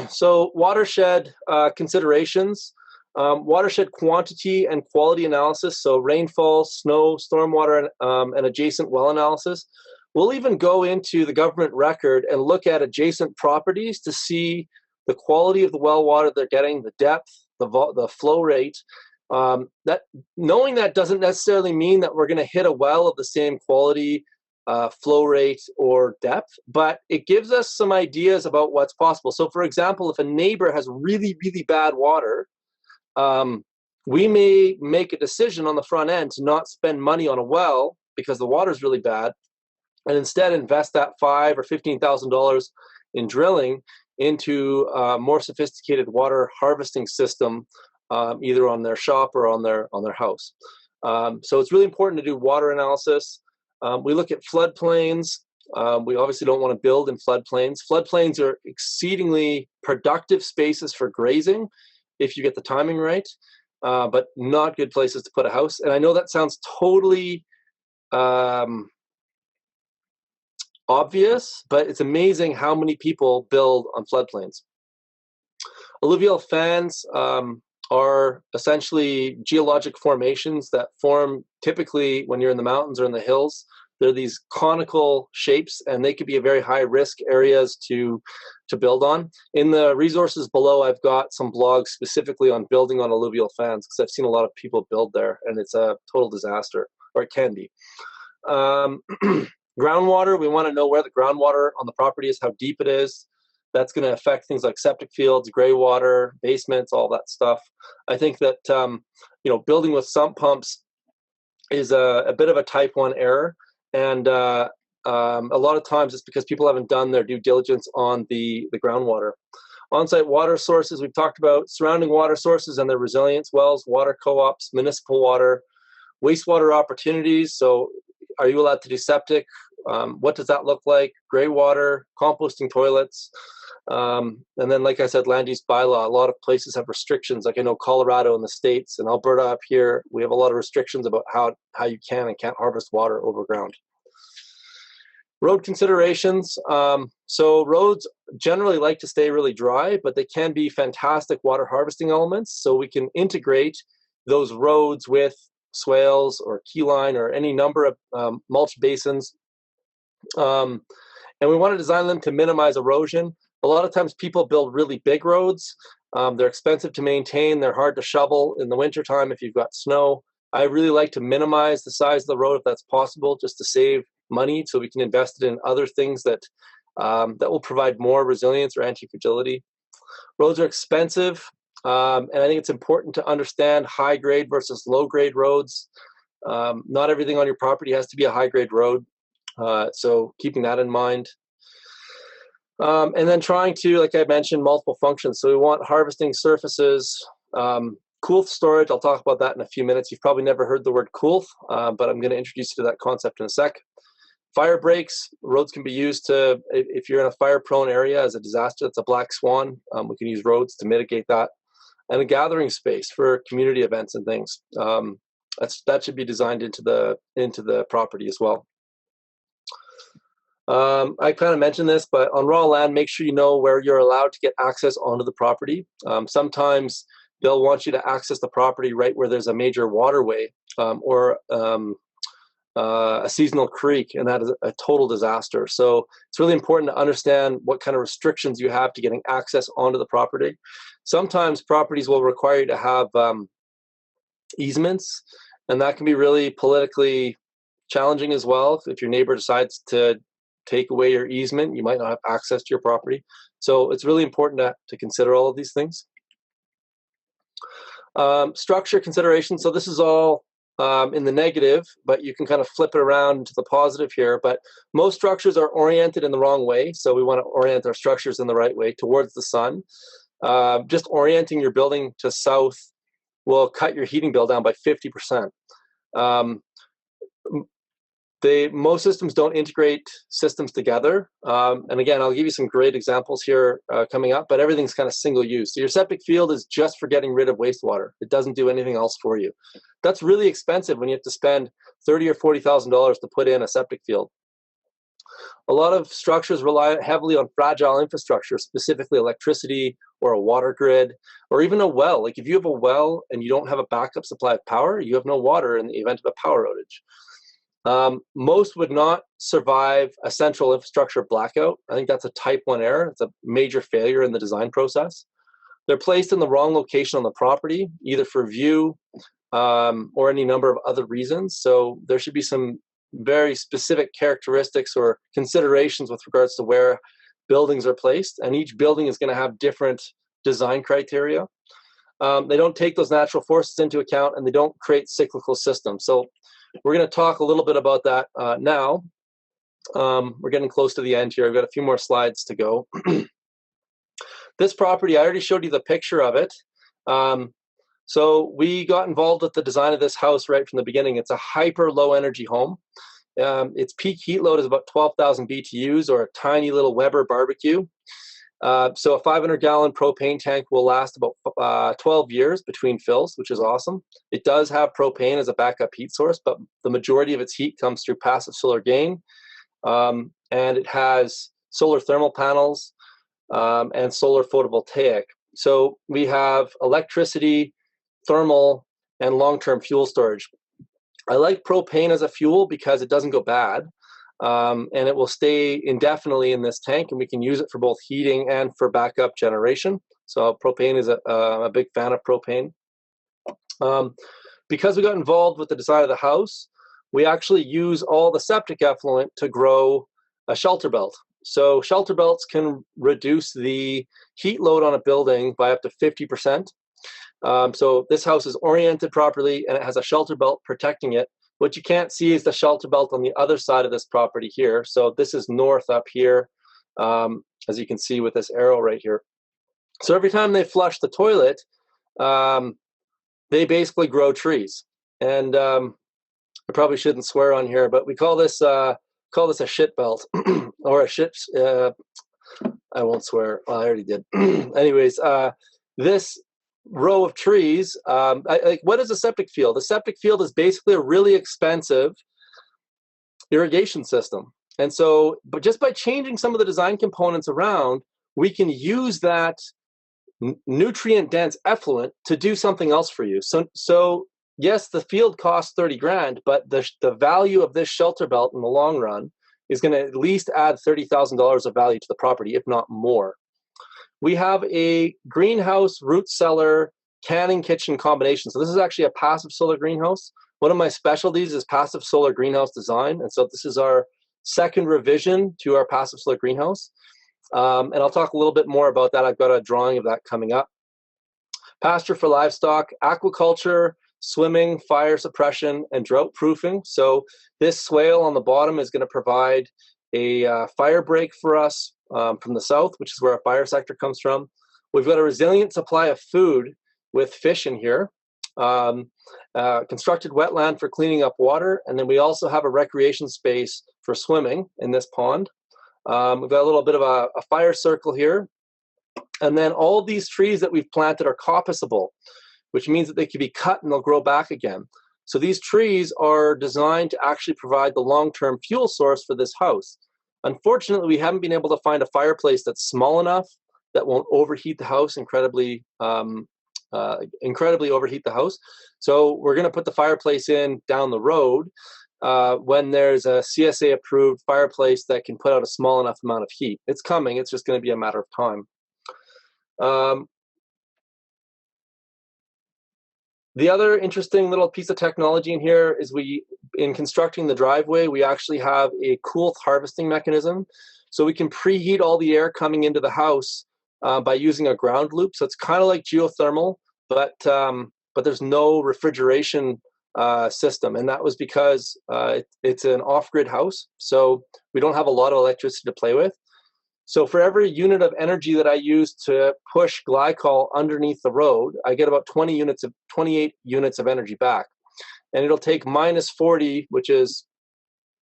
So watershed considerations, watershed quantity and quality analysis, so rainfall, snow, stormwater, and adjacent well analysis. We'll even go into the government record and look at adjacent properties to see the quality of the well water they're getting, the depth, the flow rate. Knowing that doesn't necessarily mean that we're going to hit a well of the same quality, flow rate, or depth, but it gives us some ideas about what's possible. So, for example, if a neighbor has really, really bad water, we may make a decision on the front end to not spend money on a well because the water is really bad, and instead invest that $5,000 or $15,000 in drilling into a more sophisticated water harvesting system, either on their shop or on their house. So it's really important to do water analysis. We look at floodplains. We obviously don't want to build in floodplains. Floodplains are exceedingly productive spaces for grazing if you get the timing right, but not good places to put a house. And I know that sounds totally obvious, but it's amazing how many people build on floodplains. Alluvial fans are essentially geologic formations that form typically when you're in the mountains or in the hills. They're these conical shapes, and they could be a very high risk areas to build on. In the resources below, I've got some blogs specifically on building on alluvial fans, because I've seen a lot of people build there, and it's a total disaster, or it can be. Groundwater, we want to know where the groundwater on the property is, how deep it is. That's going to affect things like septic fields, gray water, basements, all that stuff. I think that building with sump pumps is a bit of a type 1 error, and a lot of times it's because people haven't done their due diligence on the groundwater. On-site water sources, we've talked about surrounding water sources and their resilience, wells, water co-ops, municipal water, wastewater opportunities. So are you allowed to do septic? What does that look like? Gray water, composting toilets. And then, like I said, land use bylaw. A lot of places have restrictions. Like I know Colorado in the States and Alberta up here, we have a lot of restrictions about how you can and can't harvest water overground. Road considerations. So roads generally like to stay really dry, but they can be fantastic water harvesting elements. So we can integrate those roads with swales or keyline or any number of mulch basins. And we want to design them to minimize erosion. A lot of times people build really big roads. They're expensive to maintain. They're hard to shovel in the wintertime if you've got snow. I really like to minimize the size of the road if that's possible, just to save money so we can invest it in other things that will provide more resilience or anti-fragility. Roads are expensive, and I think it's important to understand high-grade versus low-grade roads. Not everything on your property has to be a high-grade road, so keeping that in mind. And then trying to, like I mentioned, multiple functions. So we want harvesting surfaces, coolth storage. I'll talk about that in a few minutes. You've probably never heard the word coolth, but I'm going to introduce you to that concept in a sec. Fire breaks. Roads can be used to, if you're in a fire-prone area as a disaster, that's a black swan. We can use roads to mitigate that. And a gathering space for community events and things. That should be designed into the property as well. I kind of mentioned this, but on raw land, make sure you know where you're allowed to get access onto the property. Sometimes they'll want you to access the property right where there's a major waterway or a seasonal creek, and that is a total disaster. So it's really important to understand what kind of restrictions you have to getting access onto the property. Sometimes properties will require you to have easements, and that can be really politically challenging as well. If your neighbor decides to take away your easement, you might not have access to your property. So it's really important to consider all of these things. Structure consideration. So this is all in the negative, but you can kind of flip it around to the positive here. But most structures are oriented in the wrong way. So we want to orient our structures in the right way towards the sun. Just orienting your building to south will cut your heating bill down by 50%. Most systems don't integrate systems together. And again, I'll give you some great examples here coming up, but everything's kind of single use. So your septic field is just for getting rid of wastewater. It doesn't do anything else for you. That's really expensive when you have to spend $30,000 or $40,000 to put in a septic field. A lot of structures rely heavily on fragile infrastructure, specifically electricity or a water grid, or even a well. Like if you have a well and you don't have a backup supply of power, you have no water in the event of a power outage. Most would not survive a central infrastructure blackout. I think that's a type 1 error. It's a major failure in the design process. They're placed in the wrong location on the property, either for view or any number of other reasons. So there should be some very specific characteristics or considerations with regards to where buildings are placed. And each building is going to have different design criteria. They don't take those natural forces into account, and they don't create cyclical systems. So we're going to talk a little bit about that now. We're getting close to the end here. I've got a few more slides to go. this property, I already showed you the picture of it. So we got involved with the design of this house right from the beginning. It's a hyper low energy home. Its peak heat load is about 12,000 BTUs, or a tiny little Weber barbecue. So a 500-gallon propane tank will last about 12 years between fills, which is awesome. It does have propane as a backup heat source, but the majority of its heat comes through passive solar gain. And it has solar thermal panels and solar photovoltaic. So we have electricity, thermal, and long-term fuel storage. I like propane as a fuel because it doesn't go bad. And it will stay indefinitely in this tank, and we can use it for both heating and for backup generation. So propane is a big fan of propane. Because we got involved with the design of the house, we actually use all the septic effluent to grow a shelter belt. So shelter belts can reduce the heat load on a building by up to 50%. So this house is oriented properly, and it has a shelter belt protecting it. What you can't see is the shelter belt on the other side of this property here. So this is north up here, as you can see with this arrow right here. So every time they flush the toilet, they basically grow trees. And I probably shouldn't swear on here, but we call this a shit belt or a shit. I won't swear. Well, I already did. Anyways, this row of trees, what is a septic field? A septic field is basically a really expensive irrigation system. And so, but just by changing some of the design components around, we can use that nutrient-dense effluent to do something else for you. So yes, the field costs 30 grand, but the value of this shelter belt in the long run is going to at least add $30,000 of value to the property, if not more. We have a greenhouse, root cellar, canning kitchen combination. So this is actually a passive solar greenhouse. One of my specialties is passive solar greenhouse design. And so this is our second revision to our passive solar greenhouse. And I'll talk a little bit more about that. I've got a drawing of that coming up. Pasture for livestock, aquaculture, swimming, fire suppression, and drought proofing. So this swale on the bottom is going to provide a fire break for us from the south, which is where our fire sector comes from. We've got a resilient supply of food with fish in here, constructed wetland for cleaning up water, and then we also have a recreation space for swimming in this pond. We've got a little bit of a fire circle here, and then all of these trees that we've planted are coppiceable, which means that they can be cut and they'll grow back again. So these trees are designed to actually provide the long-term fuel source for this house. Unfortunately, we haven't been able to find a fireplace that's small enough that won't overheat the house, incredibly overheat the house. So we're going to put the fireplace in down the road when there's a CSA-approved fireplace that can put out a small enough amount of heat. It's coming. It's just going to be a matter of time. The other interesting little piece of technology in here is in constructing the driveway, we actually have a cool harvesting mechanism. So we can preheat all the air coming into the house by using a ground loop. So it's kind of like geothermal, but there's no refrigeration system. And that was because it's an off-grid house. So we don't have a lot of electricity to play with. So for every unit of energy that I use to push glycol underneath the road, I get about 28 units of energy back. And it'll take minus 40, which is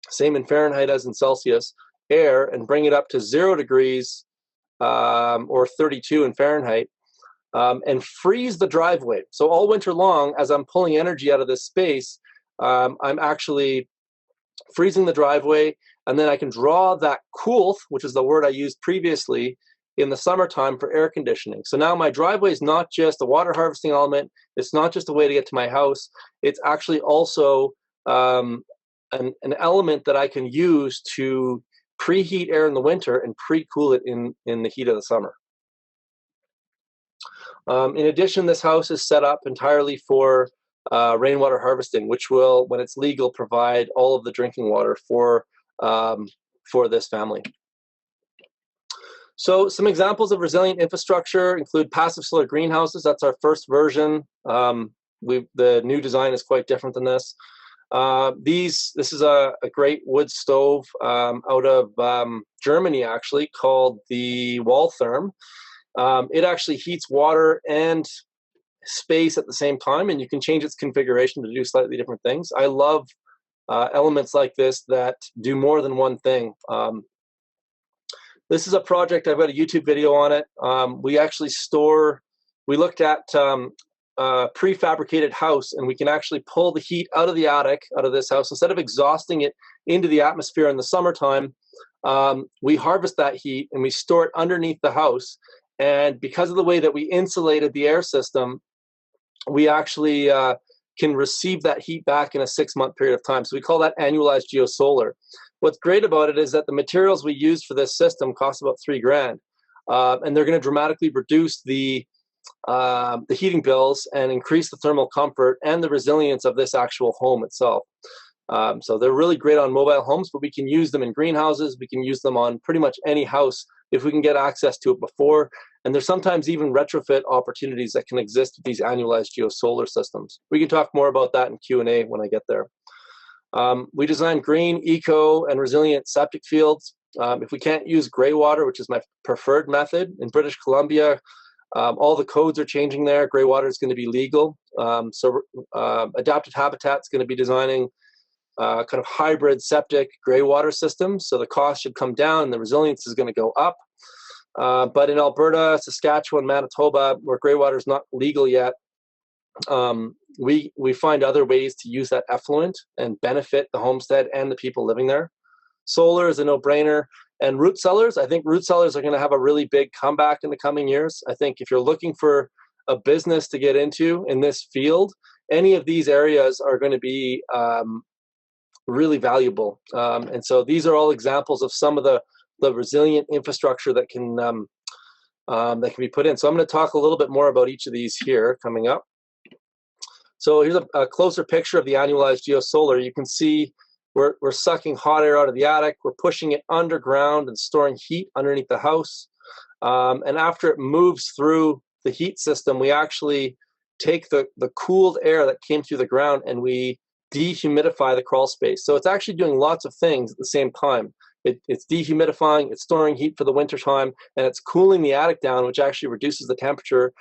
same in Fahrenheit as in Celsius, air, and bring it up to 0 degrees or 32 in Fahrenheit, and freeze the driveway. So all winter long, as I'm pulling energy out of this space, I'm actually freezing the driveway, and then I can draw that coolth, which is the word I used previously, in the summertime for air conditioning. So now my driveway is not just a water harvesting element. It's not just a way to get to my house. It's actually also an element that I can use to preheat air in the winter and pre-cool it in the heat of the summer. In addition, this house is set up entirely for rainwater harvesting, which will, when it's legal, provide all of the drinking water for this family. So some examples of resilient infrastructure include passive solar greenhouses. That's our first version. The new design is quite different than this. This is a great wood stove out of Germany, actually, called the Walltherm. It actually heats water and space at the same time, and you can change its configuration to do slightly different things. I love elements like this that do more than one thing. This is a project, I've got a YouTube video on it. We looked at a prefabricated house, and we can actually pull the heat out of the attic, out of this house. Instead of exhausting it into the atmosphere in the summertime, we harvest that heat and we store it underneath the house. And because of the way that we insulated the air system, we actually can receive that heat back in a 6-month period of time. So we call that annualized geo-solar. What's great about it is that the materials we use for this system cost about $3,000, and they're going to dramatically reduce the heating bills and increase the thermal comfort and the resilience of this actual home itself. So they're really great on mobile homes, but we can use them in greenhouses. We can use them on pretty much any house if we can get access to it before. And there's sometimes even retrofit opportunities that can exist with these annualized geo-solar systems. We can talk more about that in Q&A when I get there. We design green, eco, and resilient septic fields. If we can't use gray water, which is my preferred method, in British Columbia, all the codes are changing there. Gray water is going to be legal. So Adapted Habitat's going to be designing kind of hybrid septic gray water systems. So the cost should come down and the resilience is going to go up. But in Alberta, Saskatchewan, Manitoba, where gray water is not legal yet, we find other ways to use that effluent and benefit the homestead and the people living there. Solar is a no-brainer. And root cellars, I think root cellars are going to have a really big comeback in the coming years. I think if you're looking for a business to get into in this field, any of these areas are going to be really valuable. And so these are all examples of some of the resilient infrastructure that can be put in. So I'm going to talk a little bit more about each of these here coming up. So here's a closer picture of the annualized geo-solar. You can see we're sucking hot air out of the attic. We're pushing it underground and storing heat underneath the house. And after it moves through the heat system, we actually take the cooled air that came through the ground and we dehumidify the crawl space. So it's actually doing lots of things at the same time. It's dehumidifying, it's storing heat for the winter time, and it's cooling the attic down, which actually reduces the temperature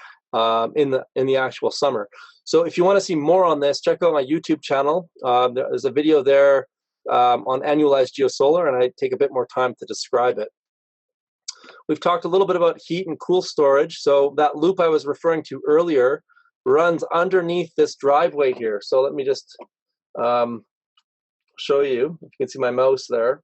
in the actual summer. So if you want to see more on this, check out my YouTube channel. There's a video there on annualized geo-solar, and I take a bit more time to describe it. We've talked a little bit about heat and cool storage. So that loop I was referring to earlier runs underneath this driveway here. So let me just show you. If you can see my mouse there.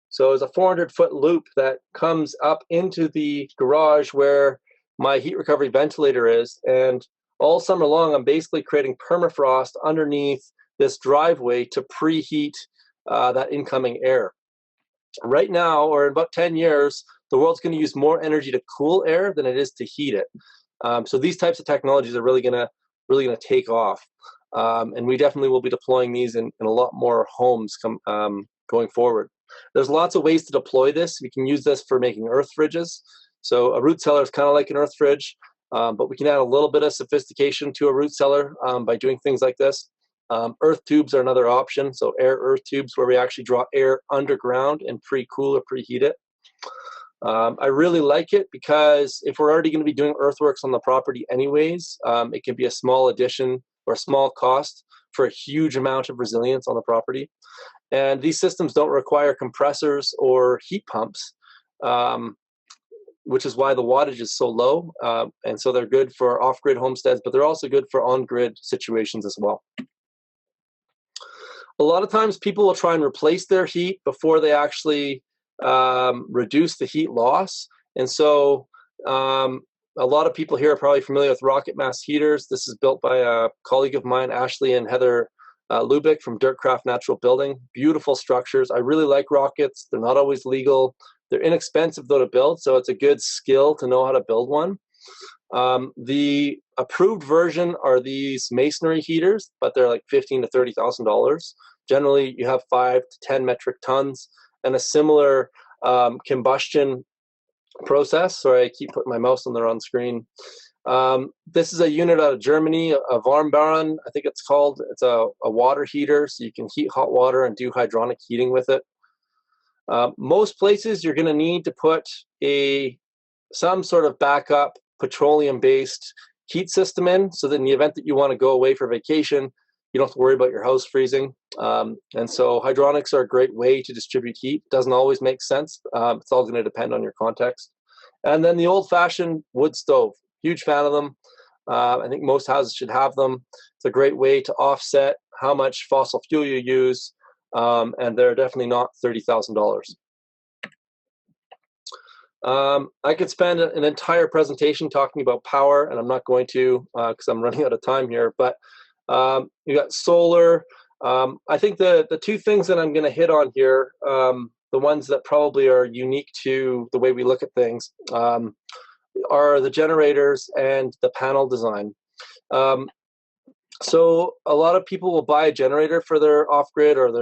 So it's a 400-foot loop that comes up into the garage where my heat recovery ventilator is. And all summer long, I'm basically creating permafrost underneath this driveway to preheat that incoming air. Right now, or in about 10 years, the world's going to use more energy to cool air than it is to heat it. So these types of technologies are really gonna take off, and we definitely will be deploying these in a lot more homes going forward. There's lots of ways to deploy this. We can use this for making earth fridges. So a root cellar is kind of like an earth fridge, but we can add a little bit of sophistication to a root cellar by doing things like this. Earth tubes are another option. So air-earth tubes where we actually draw air underground and pre-cool or preheat it. I really like it because if we're already going to be doing earthworks on the property anyways, it can be a small addition or a small cost for a huge amount of resilience on the property. And these systems don't require compressors or heat pumps, which is why the wattage is so low. And so they're good for off-grid homesteads, but they're also good for on-grid situations as well. A lot of times people will try and replace their heat before they actually reduce the heat loss. And so a lot of people here are probably familiar with rocket mass heaters. This is built by a colleague of mine, Ashley and Heather Lubick from Dirtcraft Natural Building. Beautiful structures. I really like rockets. They're not always legal. They're inexpensive though to build, so it's a good skill to know how to build one. The approved version are these masonry heaters, but they're like $15,000 to $30,000. Generally, you have 5 to 10 metric tons and a similar combustion process. Sorry, I keep putting my mouse on the wrong screen. This is a unit out of Germany, a Warmbaron, I think it's called. It's a water heater, so you can heat hot water and do hydronic heating with it. Most places you're going to need to put a some sort of backup petroleum-based heat system in, so that in the event that you want to go away for vacation, you don't have to worry about your house freezing. And so hydronics are a great way to distribute heat. Doesn't always make sense. It's all going to depend on your context. And then the old-fashioned wood stove. Huge fan of them. I think most houses should have them. It's a great way to offset how much fossil fuel you use, and they're definitely not $30,000. I could spend an entire presentation talking about power, and I'm not going to because I'm running out of time here. But you got solar. I think the two things that I'm going to hit on here, the ones that probably are unique to the way we look at things, are the generators and the panel design. So a lot of people will buy a generator for their off-grid or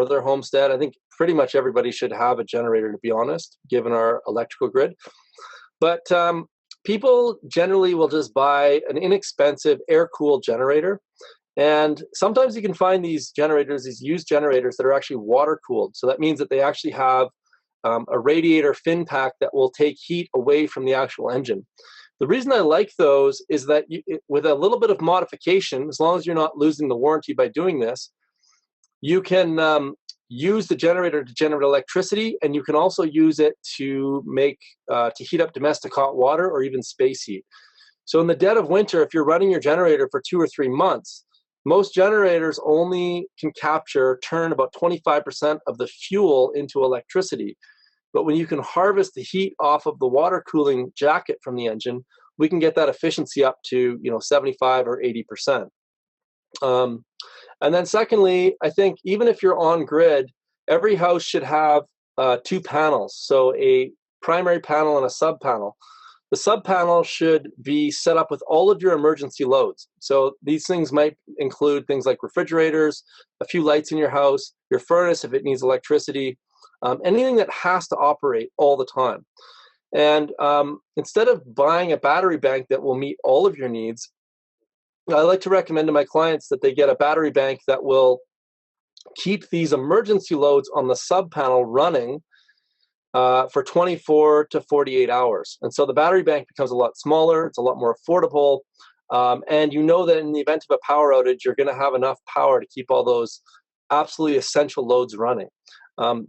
their homestead. I think pretty much everybody should have a generator, to be honest, given our electrical grid. But people generally will just buy an inexpensive air-cooled generator. And sometimes you can find these generators, these used generators that are actually water-cooled. So that means that they actually have a radiator fin pack that will take heat away from the actual engine. The reason I like those is that with a little bit of modification, as long as you're not losing the warranty by doing this, you can use the generator to generate electricity, and you can also use it to heat up domestic hot water or even space heat. So in the dead of winter, if you're running your generator for 2 or 3 months, most generators only can turn about 25% of the fuel into electricity. But when you can harvest the heat off of the water cooling jacket from the engine, we can get that efficiency up to 75 or 80%. And then secondly, I think even if you're on grid, every house should have 2 panels. So a primary panel and a sub panel. The sub panel should be set up with all of your emergency loads. So these things might include things like refrigerators, a few lights in your house, your furnace if it needs electricity, anything that has to operate all the time. And instead of buying a battery bank that will meet all of your needs, I like to recommend to my clients that they get a battery bank that will keep these emergency loads on the sub panel running for 24 to 48 hours. And so the battery bank becomes a lot smaller, it's a lot more affordable, and you know that in the event of a power outage, you're going to have enough power to keep all those absolutely essential loads running.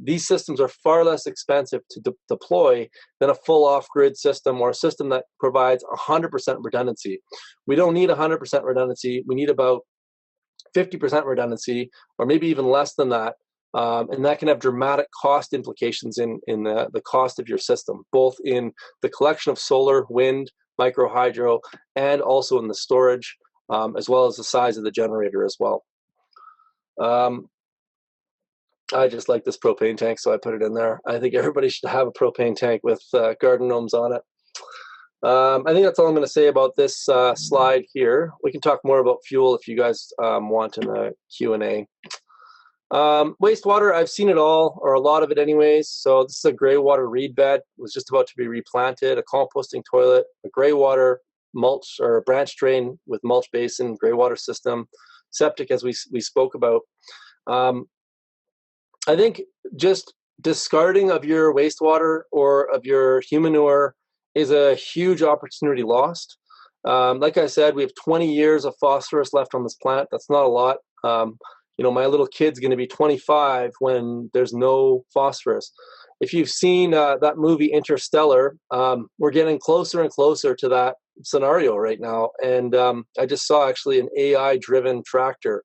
These systems are far less expensive to deploy than a full off-grid system or a system that provides 100% redundancy. We don't need 100% redundancy. We need about 50% redundancy, or maybe even less than that. And that can have dramatic cost implications in the cost of your system, both in the collection of solar, wind, micro hydro, and also in the storage, as well as the size of the generator as well. I just like this propane tank, so I put it in there. I think everybody should have a propane tank with garden gnomes on it. I think that's all I'm going to say about this slide here. We can talk more about fuel if you guys want in the Q&A. Wastewater, I've seen it all, or a lot of it anyways. So this is a gray water reed bed. It was just about to be replanted, a composting toilet, a gray water mulch or branch drain with mulch basin, gray water system, septic as we spoke about. I think just discarding of your wastewater or of your human manure is a huge opportunity lost. Like I said, we have 20 years of phosphorus left on this planet. That's not a lot. My little kid's going to be 25 when there's no phosphorus. If you've seen that movie Interstellar, we're getting closer and closer to that scenario right now. And I just saw actually an AI-driven tractor.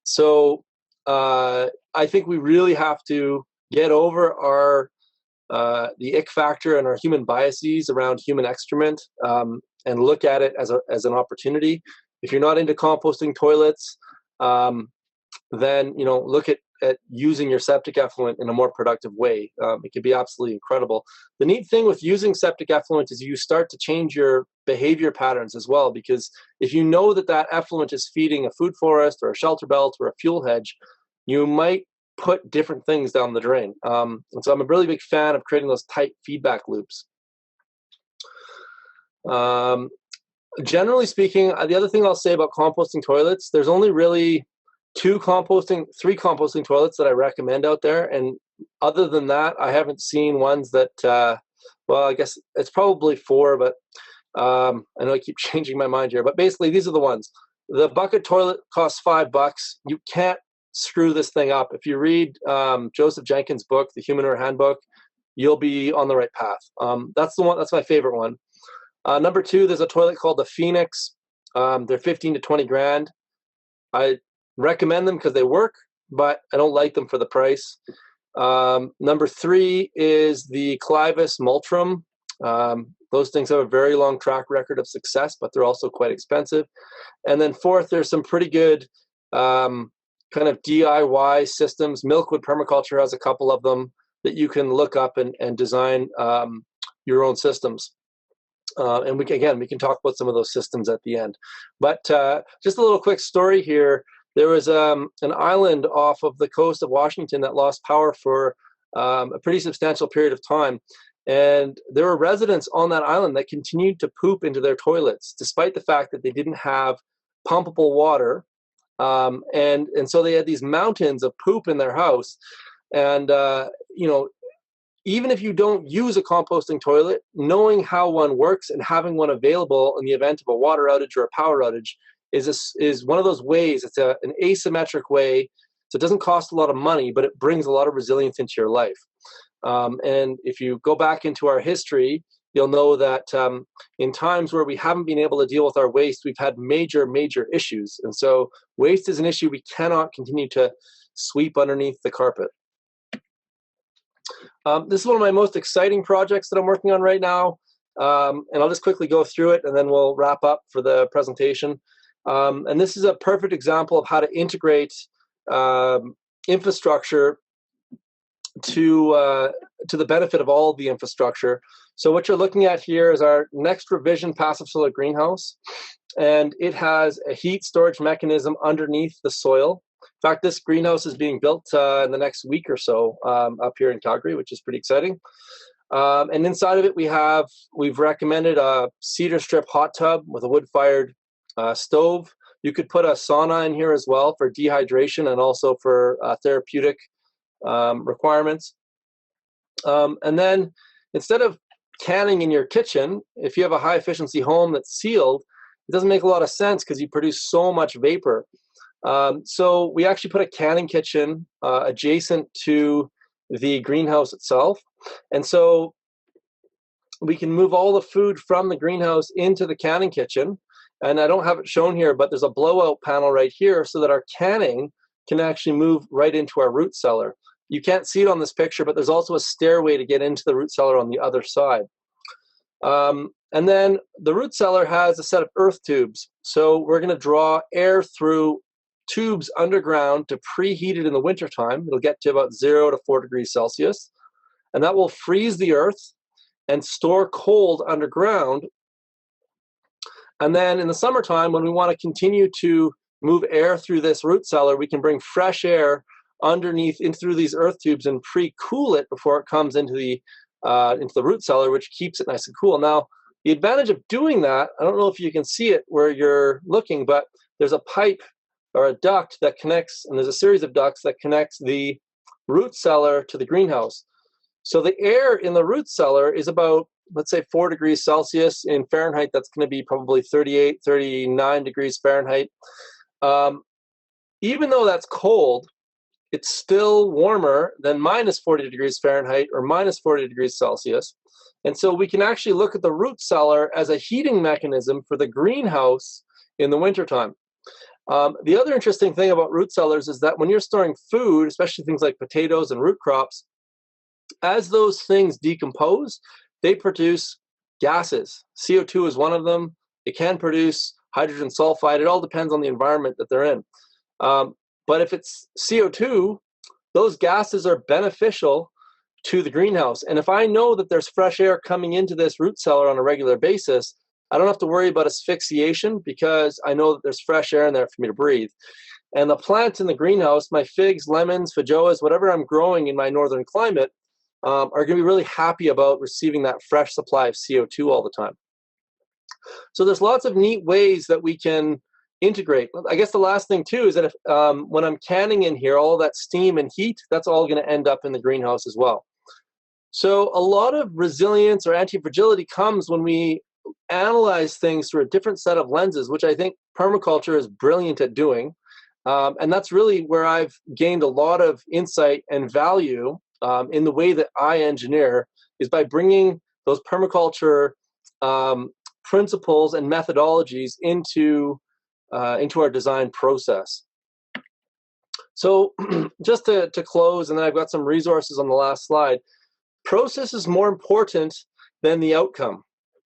So I think we really have to get over the ick factor and our human biases around human excrement and look at it as an opportunity. If you're not into composting toilets, then look at using your septic effluent in a more productive way. It can be absolutely incredible. The neat thing with using septic effluent is you start to change your behavior patterns as well, because if you know that effluent is feeding a food forest or a shelter belt or a fuel hedge, you might put different things down the drain. And so I'm a really big fan of creating those tight feedback loops. Generally speaking, the other thing I'll say about composting toilets, there's only really 3 composting toilets that I recommend out there. And other than that, I haven't seen ones that, well, I guess it's probably 4, but I know I keep changing my mind here. But basically, these are the ones. The bucket toilet costs $5. You can't screw this thing up. If you read Joseph Jenkins' book, The Humanure Handbook, you'll be on the right path. That's the one. That's my favorite one. Number 2, there's a toilet called the Phoenix. They're 15 to 20 grand. I recommend them because they work, but I don't like them for the price. Number 3 is the Clivus Multrum. Those things have a very long track record of success, but they're also quite expensive. And then 4th, there's some pretty good kind of DIY systems. Milkwood Permaculture has a couple of them that you can look up and design your own systems. And we can talk about some of those systems at the end. But just a little quick story here. There was an island off of the coast of Washington that lost power for a pretty substantial period of time. And there were residents on that island that continued to poop into their toilets, despite the fact that they didn't have pumpable water. And so they had these mountains of poop in their house. And, even if you don't use a composting toilet, knowing how one works and having one available in the event of a water outage or a power outage is one of those ways. It's an asymmetric way, so it doesn't cost a lot of money, but it brings a lot of resilience into your life. And if you go back into our history, you'll know that in times where we haven't been able to deal with our waste, we've had major, major issues. And so waste is an issue we cannot continue to sweep underneath the carpet. This is one of my most exciting projects that I'm working on right now. And I'll just quickly go through it and then we'll wrap up for the presentation. And this is a perfect example of how to integrate infrastructure to the benefit of all the infrastructure. So what you're looking at here is our next revision passive solar greenhouse. And it has a heat storage mechanism underneath the soil. In fact, this greenhouse is being built in the next week or so up here in Calgary, which is pretty exciting. And inside of it, we've recommended a cedar strip hot tub with a wood-fired stove. You could put a sauna in here as well for dehydration and also for therapeutic requirements. And then instead of canning in your kitchen, if you have a high-efficiency home that's sealed, it doesn't make a lot of sense because you produce so much vapor. So we actually put a canning kitchen adjacent to the greenhouse itself. And so we can move all the food from the greenhouse into the canning kitchen. And I don't have it shown here, but there's a blowout panel right here so that our canning can actually move right into our root cellar. You can't see it on this picture, but there's also a stairway to get into the root cellar on the other side. And then the root cellar has a set of earth tubes. So we're going to draw air through tubes underground to preheat it in the wintertime. It'll get to about 0 to 4 degrees Celsius. And that will freeze the earth and store cold underground. And then in the summertime, when we want to continue to move air through this root cellar, we can bring fresh air underneath in through these earth tubes and pre-cool it before it comes into the root cellar, which keeps it nice and cool. Now, the advantage of doing that, I don't know if you can see it where you're looking, but there's a pipe or a duct that connects, and there's a series of ducts that connects the root cellar to the greenhouse. So the air in the root cellar is about, let's say, 4 degrees Celsius. In Fahrenheit, that's going to be probably 38, 39 degrees Fahrenheit. Even though that's cold, it's still warmer than minus 40 degrees Fahrenheit or minus 40 degrees Celsius. And so we can actually look at the root cellar as a heating mechanism for the greenhouse in the wintertime. The other interesting thing about root cellars is that when you're storing food, especially things like potatoes and root crops, as those things decompose, they produce gases. CO2 is one of them. It can produce hydrogen sulfide. It all depends on the environment that they're in. But if it's CO2, those gases are beneficial to the greenhouse. And if I know that there's fresh air coming into this root cellar on a regular basis, I don't have to worry about asphyxiation because I know that there's fresh air in there for me to breathe. And the plants in the greenhouse, my figs, lemons, feijoas, whatever I'm growing in my northern climate, are going to be really happy about receiving that fresh supply of CO2 all the time. So there's lots of neat ways that we can integrate. I guess the last thing too is that if, when I'm canning in here, all of that steam and heat, that's all going to end up in the greenhouse as well. So a lot of resilience or anti-fragility comes when we analyze things through a different set of lenses, which I think permaculture is brilliant at doing. And that's really where I've gained a lot of insight and value in the way that I engineer, is by bringing those permaculture principles and methodologies into our design process. So just to close, and then I've got some resources on the last slide. Process is more important than the outcome.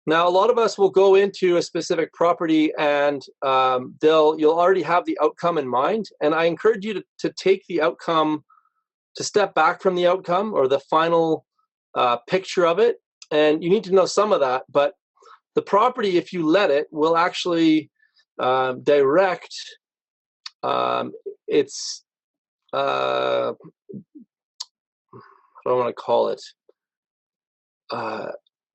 Now, a lot of us will go into a specific property and you'll already have the outcome in mind. And I encourage you to take the outcome, to step back from the outcome or the final picture of it. And you need to know some of that. But the property, if you let it, will actually direct its, I don't want to call it,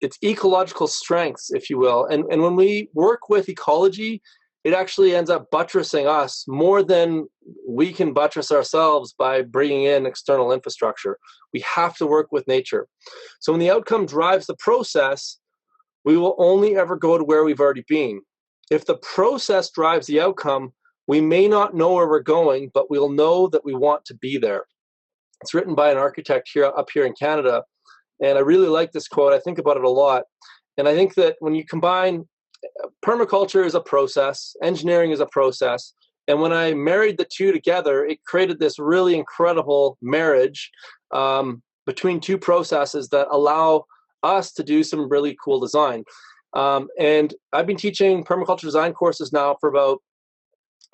its ecological strengths, if you will. And when we work with ecology, it actually ends up buttressing us more than we can buttress ourselves by bringing in external infrastructure. We have to work with nature. So when the outcome drives the process, we will only ever go to where we've already been. If the process drives the outcome, we may not know where we're going, but we'll know that we want to be there. It's written by an architect up here in Canada. And I really like this quote. I think about it a lot. And I think that when you combine, permaculture is a process, engineering is a process. And when I married the two together, it created this really incredible marriage between two processes that allow us to do some really cool design. And I've been teaching permaculture design courses now for about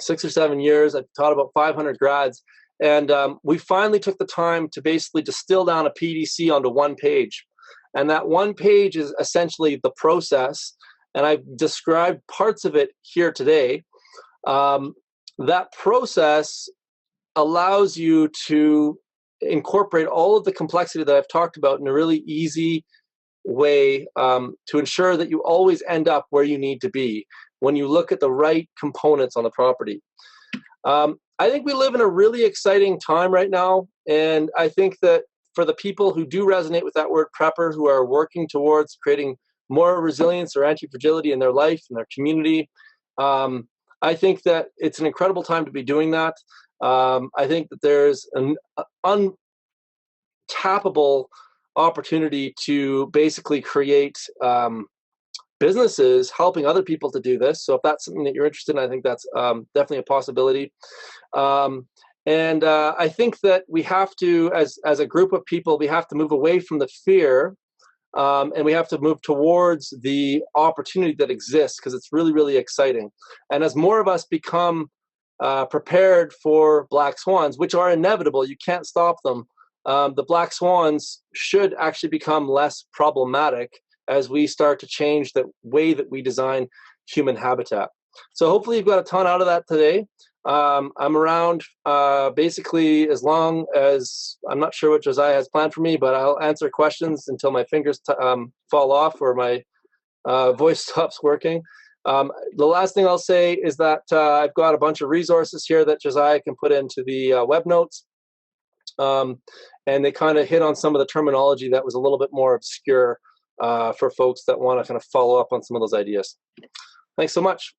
6 or 7 years. I've taught about 500 grads. And we finally took the time to basically distill down a PDC onto one page. And that one page is essentially the process. And I've described parts of it here today. That process allows you to incorporate all of the complexity that I've talked about in a really easy way to ensure that you always end up where you need to be when you look at the right components on the property. I think we live in a really exciting time right now, and I think that for the people who do resonate with that word prepper, who are working towards creating more resilience or anti-fragility in their life, in their community, I think that it's an incredible time to be doing that. I think that there's an untappable opportunity to basically create businesses helping other people to do this. So if that's something that you're interested in, I think that's definitely a possibility. And I think that we have to, as a group of people, we have to move away from the fear and we have to move towards the opportunity that exists, because it's really, really exciting. And as more of us become prepared for black swans, which are inevitable, you can't stop them, the black swans should actually become less problematic as we start to change the way that we design human habitat. So hopefully you've got a ton out of that today. I'm around basically as long as, I'm not sure what Josiah has planned for me, but I'll answer questions until my fingers fall off or my voice stops working. The last thing I'll say is that I've got a bunch of resources here that Josiah can put into the web notes. And they kind of hit on some of the terminology that was a little bit more obscure for folks that want to kind of follow up on some of those ideas. Thanks so much.